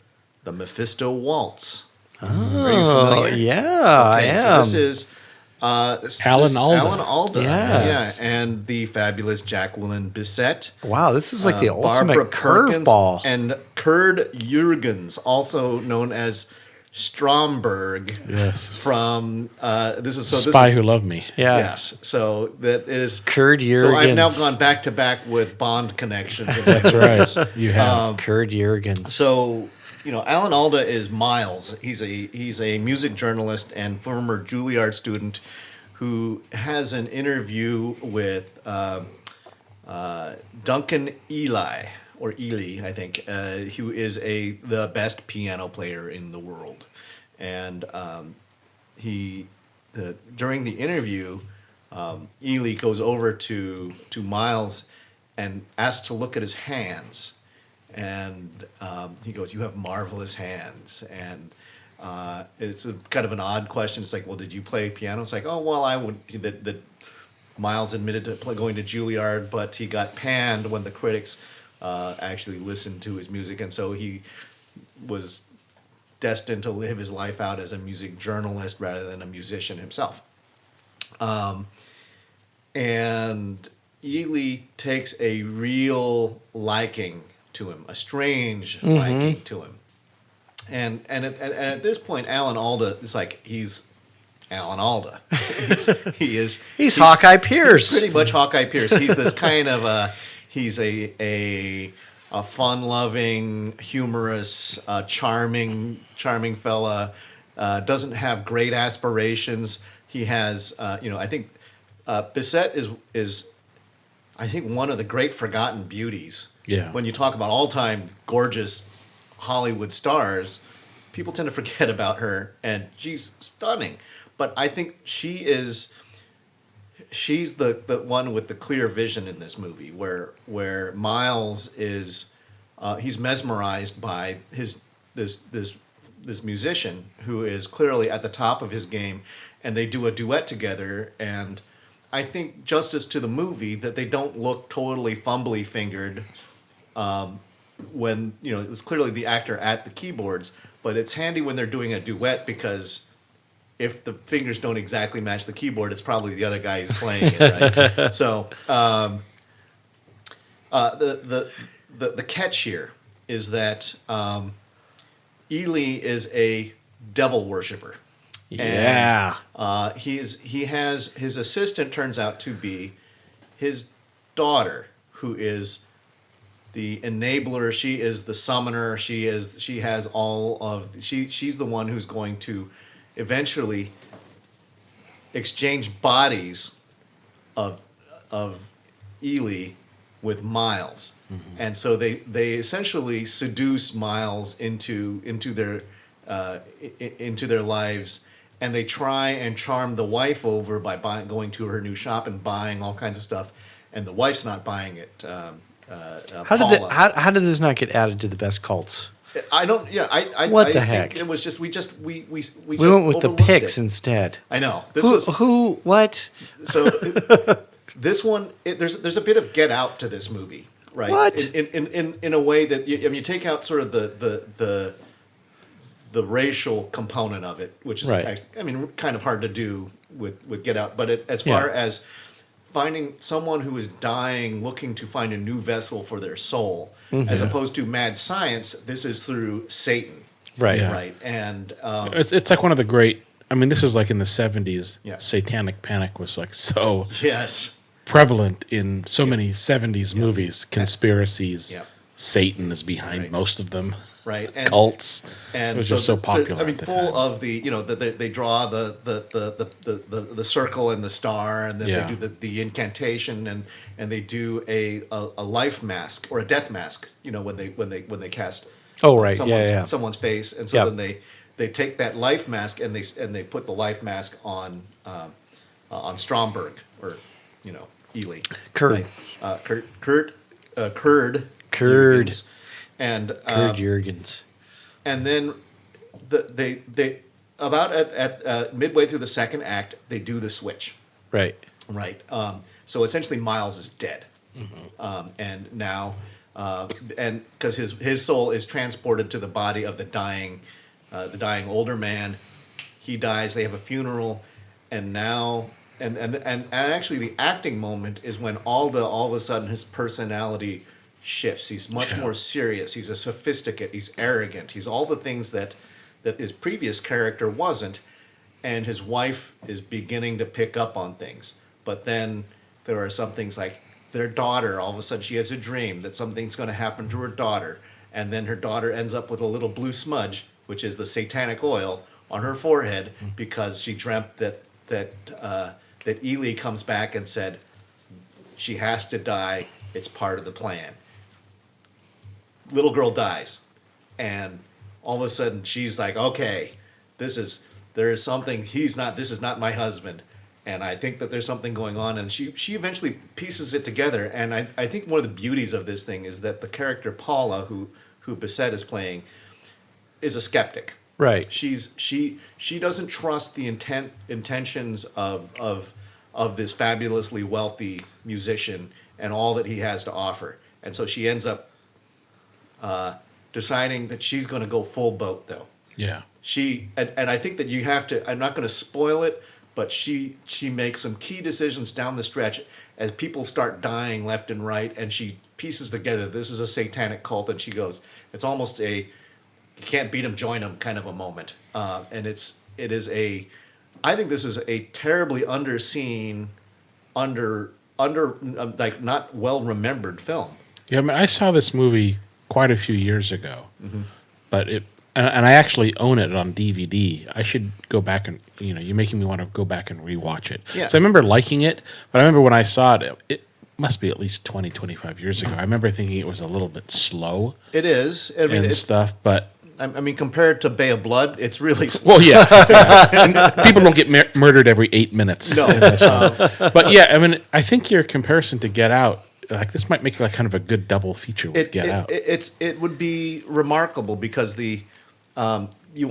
"The Mephisto Waltz." Are you Oh, familiar? yeah, Okay, I so am. this is Alan Alda. Alan Alda, Yes. yeah, and the fabulous Jacqueline Bisset. Wow, this is like the Barbara ultimate Perkins, curveball. and Kurt Jürgens, also known as Stromberg. Yes. From this is Spy Who Loved Me. Yeah. Yes, so that is Kurt So I've now Jürgens. gone back to back with Bond connections. That's right. You have. Kurt Jürgens. So Alan Alda is Miles. He's a music journalist and former Juilliard student who has an interview with Duncan Ely, I think, who is the best piano player in the world, and during the interview, Ely goes over to Miles and asks to look at his hands. And he goes, "You have marvelous hands." And it's kind of an odd question. It's like, "Well, did you play piano?" It's like, "Oh, well, I would." That Miles admitted to going to Juilliard, but he got panned when the critics actually listened to his music, and so he was destined to live his life out as a music journalist rather than a musician himself. And Ely takes a real liking to him, a strange liking to him, and at this point, Alan Alda is like he's Alan Alda. He's Hawkeye Pierce. pretty much Hawkeye Pierce. He's this kind of he's a fun-loving, humorous, charming fella. Doesn't have great aspirations. He has I think Bisset is I think one of the great forgotten beauties. Yeah. When you talk about all-time gorgeous Hollywood stars, people tend to forget about her, and she's stunning. But I think she's the one with the clear vision in this movie, where Miles is he's mesmerized by this musician who is clearly at the top of his game, and they do a duet together. And I think justice to the movie that they don't look totally fumbly fingered when it's clearly the actor at the keyboards, but it's handy when they're doing a duet because if the fingers don't exactly match the keyboard, it's probably the other guy who's playing it, right? So the catch here is that Ely is a devil worshiper. Yeah. And, he has his assistant turns out to be his daughter, who is the enabler. She is the summoner. She's the one who's going to eventually exchange bodies of Ely with Miles. And so they essentially seduce Miles into their lives, and they try and charm the wife over by going to her new shop and buying all kinds of stuff, and the wife's not buying it. How did this not get added to the best cults? I don't. Yeah, What the think heck? It was just we We went with the Picks instead. I know What? So this one, there's a bit of Get Out to this movie, right? What? In a way that you take out sort of the racial component of it, which is Right. kind of hard to do with Get Out. But as far as finding someone who is dying, looking to find a new vessel for their soul, as opposed to mad science, this is through Satan, Right. Yeah. right? And It's like one of the great. I mean, this was like in the 70s. Yeah. Satanic panic was like so yes. prevalent in so many 70s movies. Conspiracies. Yeah. Satan is behind Right. most of them. Right, and Cults. and it was just so popular. I mean, at the full time. of the they draw the circle and the star, and then Yeah. they do the incantation, and they do a life mask or a death mask. When they cast Oh, right. someone's face, and so Yeah. then they take that life mask and they put the life mask on Stromberg or Ely. Curd. Right? Curd. Curd. And Kurt Jurgens. and then they about at midway through the second act, they do the switch, Right. right? So essentially, Miles is dead, and now and because his soul is transported to the body of the dying older man. He dies. They have a funeral, and now and actually the acting moment is when all of a sudden his personality shifts. He's much more serious. He's a sophisticate. He's arrogant. He's all the things that his previous character wasn't. And his wife is beginning to pick up on things. But then there are some things like their daughter. All of a sudden, she has a dream that something's going to happen to her daughter, and then her daughter ends up with a little blue smudge, which is the satanic oil, on her forehead because she dreamt that Ely comes back and said she has to die. It's part of the plan. Little girl dies, and all of a sudden she's like, okay, there is something. This is not my husband, and I think that there's something going on, and she eventually pieces it together. And I think one of the beauties of this thing is that the character Paula, who Bissett is playing, is a skeptic. Right. She doesn't trust the intentions of this fabulously wealthy musician and all that he has to offer, and so she ends up deciding that she's going to go full boat, though. Yeah. And I think that you have to. I'm not going to spoil it, but she makes some key decisions down the stretch as people start dying left and right, and she pieces together this is a satanic cult, and she goes, it's almost a you can't beat them, join them kind of a moment, and it is a. I think this is a terribly underseen, like not well remembered film. Yeah, I mean, I saw this movie quite a few years ago, but and I actually own it on DVD. I should go back and you're making me want to go back and rewatch it. Yeah. So I remember liking it, but I remember when I saw it, it must be at least 20, 25 years ago. I remember thinking it was a little bit slow. It is. I mean, and stuff, but compared to Bay of Blood, it's really slow. well, yeah. And people don't get murdered every 8 minutes. No. But yeah, I mean, I think your comparison to Get Out, like this might make like kind of a good double feature with Get Out. It would be remarkable because you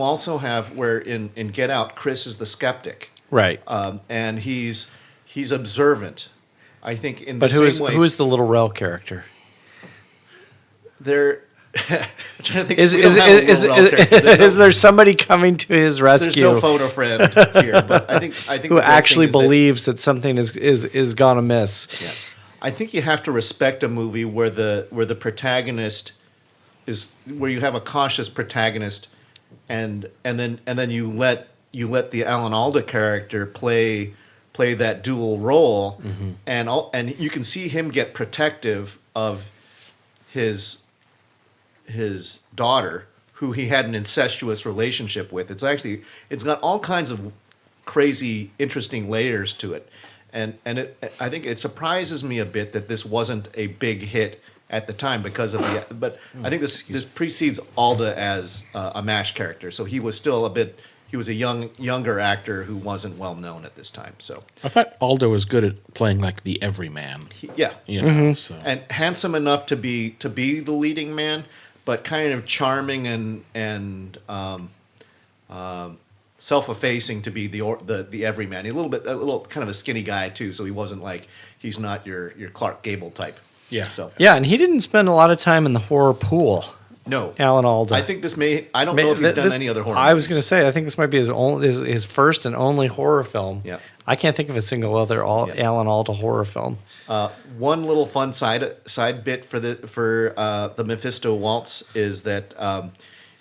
also have where in Get Out, Chris is the skeptic, Right. and he's observant. I think in the But same way, who is the little Rel character? they're I'm trying to think. Is we don't have a little Rel character. is there somebody coming to his rescue? There's no photo friend here, but I think who the actually thing is believes that something is gone amiss. Yeah. I think you have to respect a movie where the protagonist is where you have a cautious protagonist, and then you let you let the Alan Alda character play that dual role, and you can see him get protective of his daughter, who he had an incestuous relationship with. It's got all kinds of crazy, interesting layers to it, and I think it surprises me a bit that this wasn't a big hit at the time because of the. But I think this precedes Alda as a MASH character, so he was still a bit. He was a younger actor who wasn't well known at this time. So I thought Aldo was good at playing like the everyman. So. And handsome enough to be the leading man, but kind of charming and self-effacing to be the everyman. A little kind of a skinny guy too, so he wasn't like he's not your Clark Gable type. Yeah. So Yeah, and he didn't spend a lot of time in the horror pool. no, Alan Alda. I think I don't know if he's done any other horror. I was movies. going to say, I think this might be his first and only horror film. Yeah. I can't think of a single other Alan Alda horror film. One little fun side bit for the Mephisto waltz is that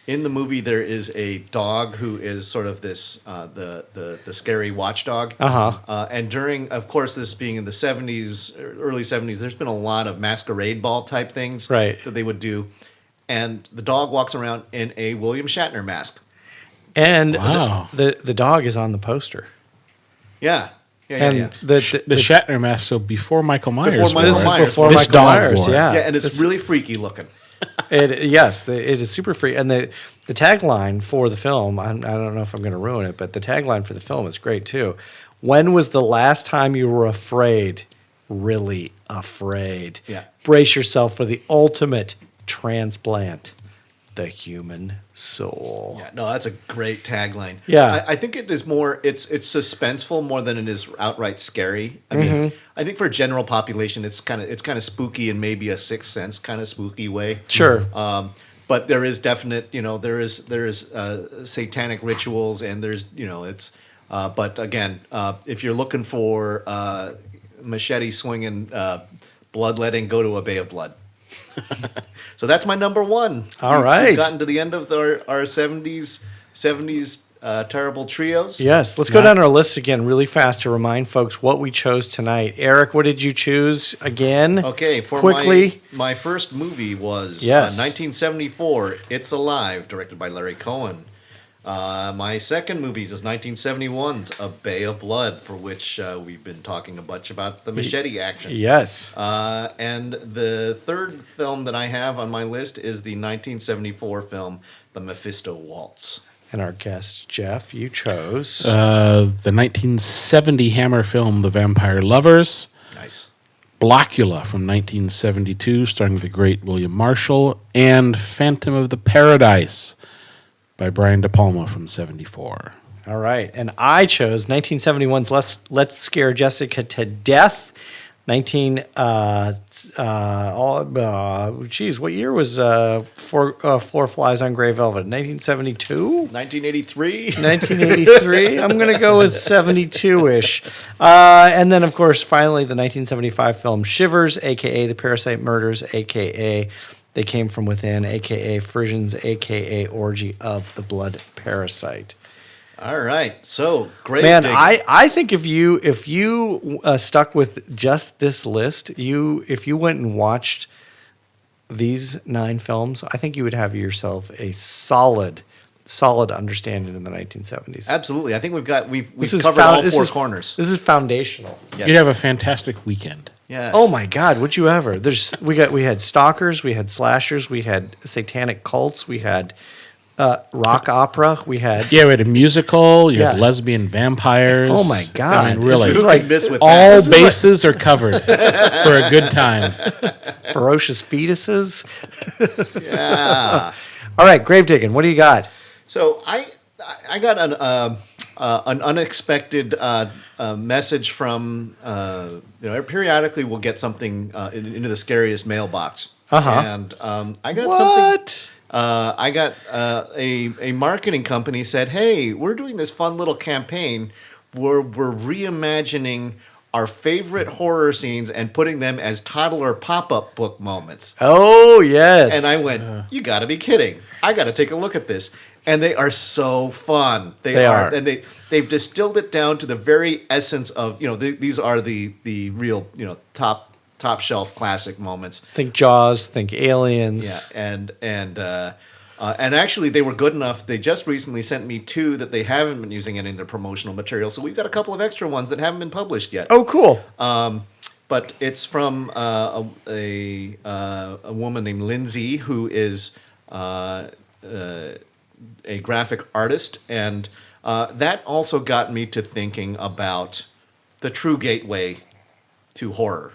in the movie there is a dog who is sort of this the scary watchdog. And during, of course, this being in the 70s, early 70s, there's been a lot of masquerade ball type things that they would do. And the dog walks around in a William Shatner mask. And Wow. the dog is on the poster. Yeah. And The Shatner mask, so before Michael Myers. Before Michael This is Myers. before This Michael dog Myers, wore it. yeah. Yeah, and it's really freaky looking. It is super free. And the tagline for the film, I don't know if I'm going to ruin it, but the tagline for the film is great too. When was the last time you were afraid? Really afraid. Yeah. Brace yourself for the ultimate transplant, the human soul. Yeah, no, that's a great tagline. Yeah. I think it is more. It's suspenseful more than it is outright scary. I mean, I think for a general population, it's kind of spooky in maybe a Sixth Sense kind of spooky way. Sure. But there is definite, there is satanic rituals, and there's, it's. But again, if you're looking for machete swinging, bloodletting, go to A Bay of Blood. So that's my number one. All right. We've gotten to the end of our 70s terrible trios. Yes. Let's go down our list again really fast to remind folks what we chose tonight. Eric, what did you choose again? Okay, for quickly. my first movie was 1974, It's Alive, directed by Larry Cohen. My second movie is 1971's A Bay of Blood, for which we've been talking a bunch about the machete action. Yes. And the third film that I have on my list is the 1974 film The Mephisto Waltz. And our guest, Jeff, you chose. The 1970 Hammer film The Vampire Lovers. Nice. Blackula from 1972, starring the great William Marshall. And Phantom of the Paradise by Brian De Palma from 74. All right. And I chose 1971's Let's Scare Jessica to Death. What year was Four Flies on Grey Velvet? 1972? 1983. 1983. I'm going to go with 72-ish. And then, of course, finally, the 1975 film Shivers, a.k.a. The Parasite Murders, a.k.a. They Came From Within, a.k.a. Frisians, a.k.a. Orgy of the Blood Parasite. All right. So, great. Man, I think if you stuck with just this list, if you went and watched these 9 films, I think you would have yourself a solid understanding in the 1970s. Absolutely. I think we've covered all four corners. This is foundational. Yes. You'd have a fantastic weekend. Yes. Oh my God, would you ever? We had stalkers, we had slashers, we had satanic cults, we had rock opera, we had We had a musical, you had lesbian vampires. Oh my God. I mean, really. Who could miss with All that? bases are covered for a good time. ferocious fetuses. Yeah. All right, grave digging. What do you got? So I got an unexpected message from periodically we'll get something into the Scariest mailbox. And I got something. I got a marketing company said, "Hey, we're doing this fun little campaign where we're reimagining our favorite horror scenes and putting them as toddler pop-up book moments." Oh, yes. And I went, "You got to be kidding. I got to take a look at this." and they are so fun. They are. And they've distilled it down to the very essence of, these are the real, top shelf classic moments. Think Jaws, think Aliens. Yeah, and actually they were good enough. They just recently sent me 2 that they haven't been using any of their promotional material. So we've got a couple of extra ones that haven't been published yet. Oh, cool. But it's from a woman named Lindsay, who is a graphic artist, and that also got me to thinking about the true gateway to horror,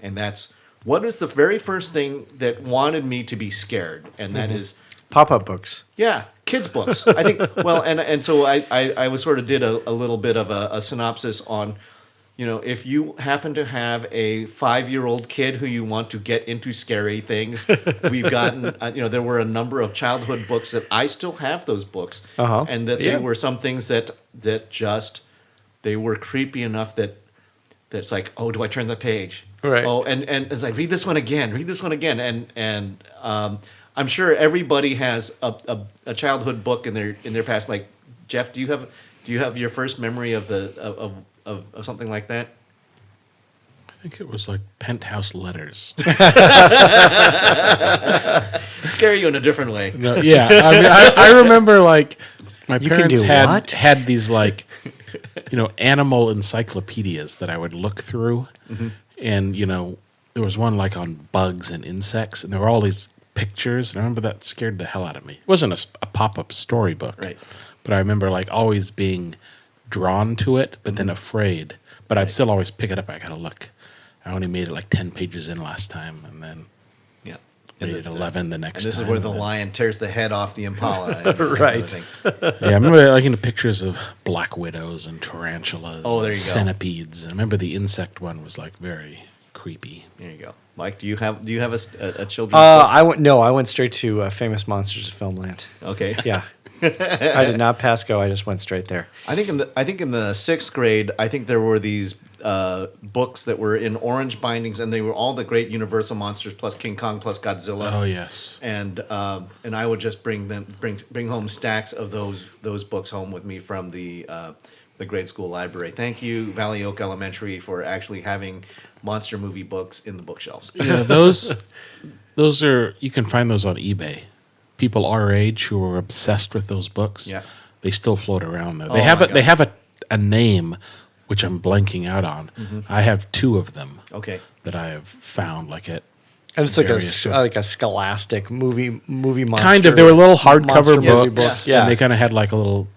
and that's what is the very first thing that wanted me to be scared, and that is Pop-up books. yeah, kids' books. I think well, and so I was sort of did a little bit of a synopsis on. If you happen to have a 5-year-old kid who you want to get into scary things, we've gotten, there were a number of childhood books that I still have those books. And that they were some things that just, they were creepy enough that it's like, oh, do I turn the page? Right. Oh, and it's like, read this one again. And I'm sure everybody has a childhood book in their past. Like, Jeff, do you have your first memory of of something like that? I think it was like Penthouse Letters. Scare you in a different way. No, yeah, I mean, I remember like my You can parents do had what? had these like animal encyclopedias that I would look through, and there was one like on bugs and insects, and there were all these pictures, and I remember that scared the hell out of me. It wasn't a pop-up storybook, Right. But I remember like always being drawn to it, but then afraid. But I'd still always pick it up. I gotta look. I only made it like 10 pages in last time, and then Yeah. made it 11 the next And this time. is where the lion tears the head off the impala. and Right. everything. Yeah, I remember like in the pictures of black widows and tarantulas Oh, there and you go. centipedes. And I remember the insect one was like very creepy. There you go. Mike, do you have a children's book? I went straight to Famous Monsters of Filmland. Okay. Yeah. I did not pass go. I just went straight there. I think in the 6th grade, I think there were these books that were in orange bindings, and they were all the great Universal monsters plus King Kong plus Godzilla. Oh yes. And I would just bring home stacks of those books home with me from the grade school library. Thank you, Valley Oak Elementary, for actually having monster movie books in the bookshelves. Yeah, those are, you can find those on eBay. People our age who are obsessed with those books, Yeah. they still float around there. Oh, They have my a, they God. have a name which I'm blanking out on. I have 2 of them Okay. that I have found like at And it's like various- a scholastic movie monster. kind of. They were little monster hardcover movie books, Yeah. and they kind of had like a little,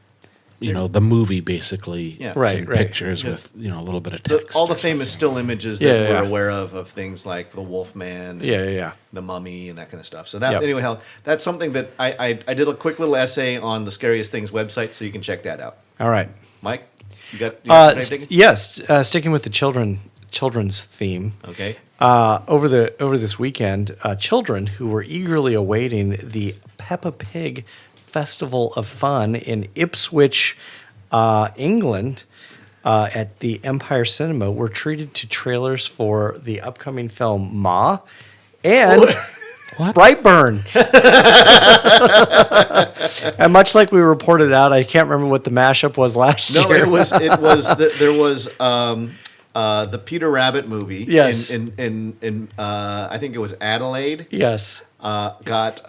the movie basically, Yeah. Right, in right. pictures with a little bit of text. All the or famous something. still images that Yeah, we're yeah. aware of things like the Wolfman, and Yeah. the Mummy, and that kind of stuff. So that Yep. anyway, that's something that I did a quick little essay on the Scariest Things website, so you can check that out. All right. Mike, you got anything? Yes. Sticking with the children's theme. Okay. Over this weekend, children who were eagerly awaiting the Peppa Pig Festival of Fun in Ipswich, England, at the Empire Cinema were treated to trailers for the upcoming film Ma and What? Brightburn. And much like we reported out, I can't remember what the mashup was last No, year. there was the Peter Rabbit movie. Yes. In I think it was Adelaide. Yes, Got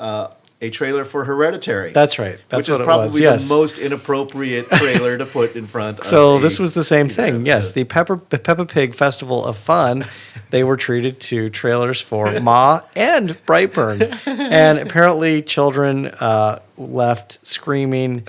a trailer for Hereditary. that's right. That's which is what probably it was. Yes. the most inappropriate trailer to put in front of So a this was the same Peter thing. Rabbit. Yes, the Peppa Pig Festival of Fun. They were treated to trailers for Ma and Brightburn, and apparently children left screaming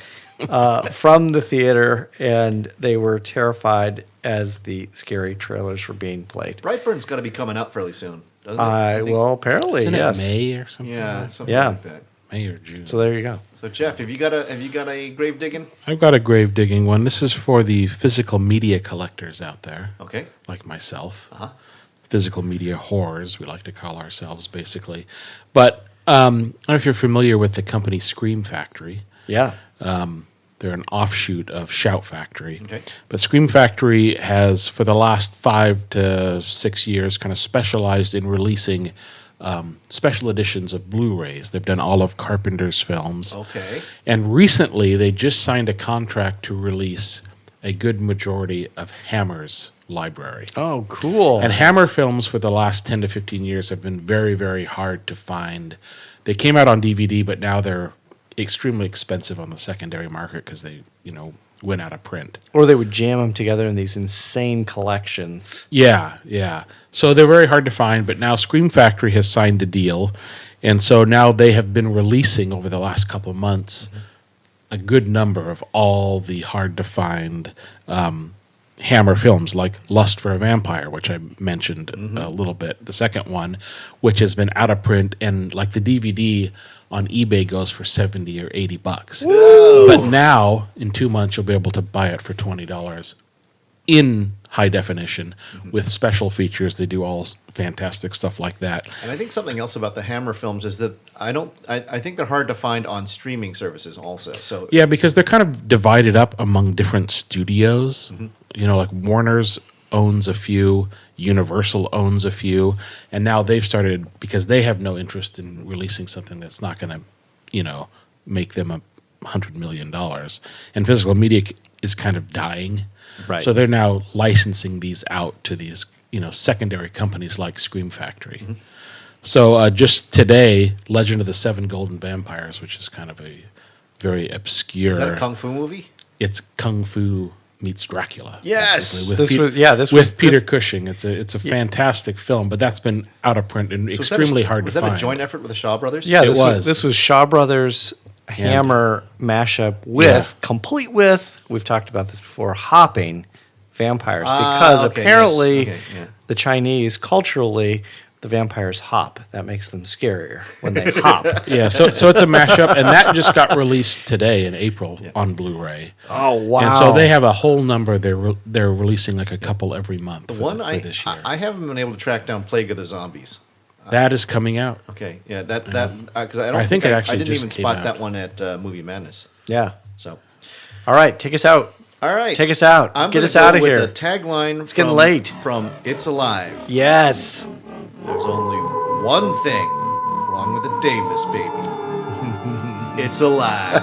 from the theater, and they were terrified as the scary trailers were being played. Brightburn's got to be coming out fairly soon, doesn't it? I think- Well, apparently, Isn't yes. it May or something? Yeah, something Yeah. like that. May or June. So there you go. So Jeff, have you got a grave digging? I've got a grave digging one. This is for the physical media collectors out there, Okay. like myself. Uh-huh. Physical media whores, we like to call ourselves, basically. But I don't know if you're familiar with the company Scream Factory. Yeah. They're an offshoot of Shout Factory. Okay. But Scream Factory has, for the last 5 to 6 years, kind of specialized in releasing special editions of Blu-rays. They've done all of Carpenter's films. Okay. And recently, they just signed a contract to release a good majority of Hammer's library. Oh, cool. And Hammer films for the last 10 to 15 years have been very, very hard to find. They came out on DVD, but now they're extremely expensive on the secondary market because they, went out of print. Or they would jam them together in these insane collections. Yeah, yeah. So they're very hard to find, but now Scream Factory has signed a deal. And so now they have been releasing over the last couple of months a good number of all the hard to find Hammer films, like Lust for a Vampire, which I mentioned a little bit. The second one, which has been out of print, and like the DVD on eBay goes for $70 or $80. Whoa. But now, in 2 months, you'll be able to buy it for $20 in high definition with special features. They do all fantastic stuff like that. And I think something else about the Hammer films is that I think they're hard to find on streaming services also. So Yeah, because they're kind of divided up among different studios. Like Warner's owns a few, Universal owns a few, and now they've started, because they have no interest in releasing something that's not going to, make them $100 million. And physical media is kind of dying. Right. So they're now licensing these out to these, secondary companies like Scream Factory. So just today, Legend of the Seven Golden Vampires, which is kind of a very obscure. is that a kung fu movie? It's Kung Fu meets Dracula. Yes! basically, with Peter Cushing. It's a fantastic film, but that's been out of print and So extremely hard to Was that find. a joint effort with the Shaw Brothers? Yeah, It this was. This was Shaw Brothers Hammer mashup complete with, we've talked about this before, hopping vampires. Because okay, apparently yes, okay, yeah. the Chinese, culturally, the vampires hop. That makes them scarier when they hop. Yeah, so it's a mashup, and that just got released today in April on Blu-ray. Oh, wow. And so they have a whole number. They're releasing like a couple every month. The for one this year. I haven't been able to track down Plague of the Zombies. That is coming out. Okay, yeah, because I don't I think it I actually didn't just even came spot out. that one at Movie Madness. Yeah. So, All right, take us out. all right, Take us out. I'm Get gonna us go out of with here. The tagline. It's getting late. From It's Alive. Yes. There's only one thing wrong with the Davis baby. It's alive.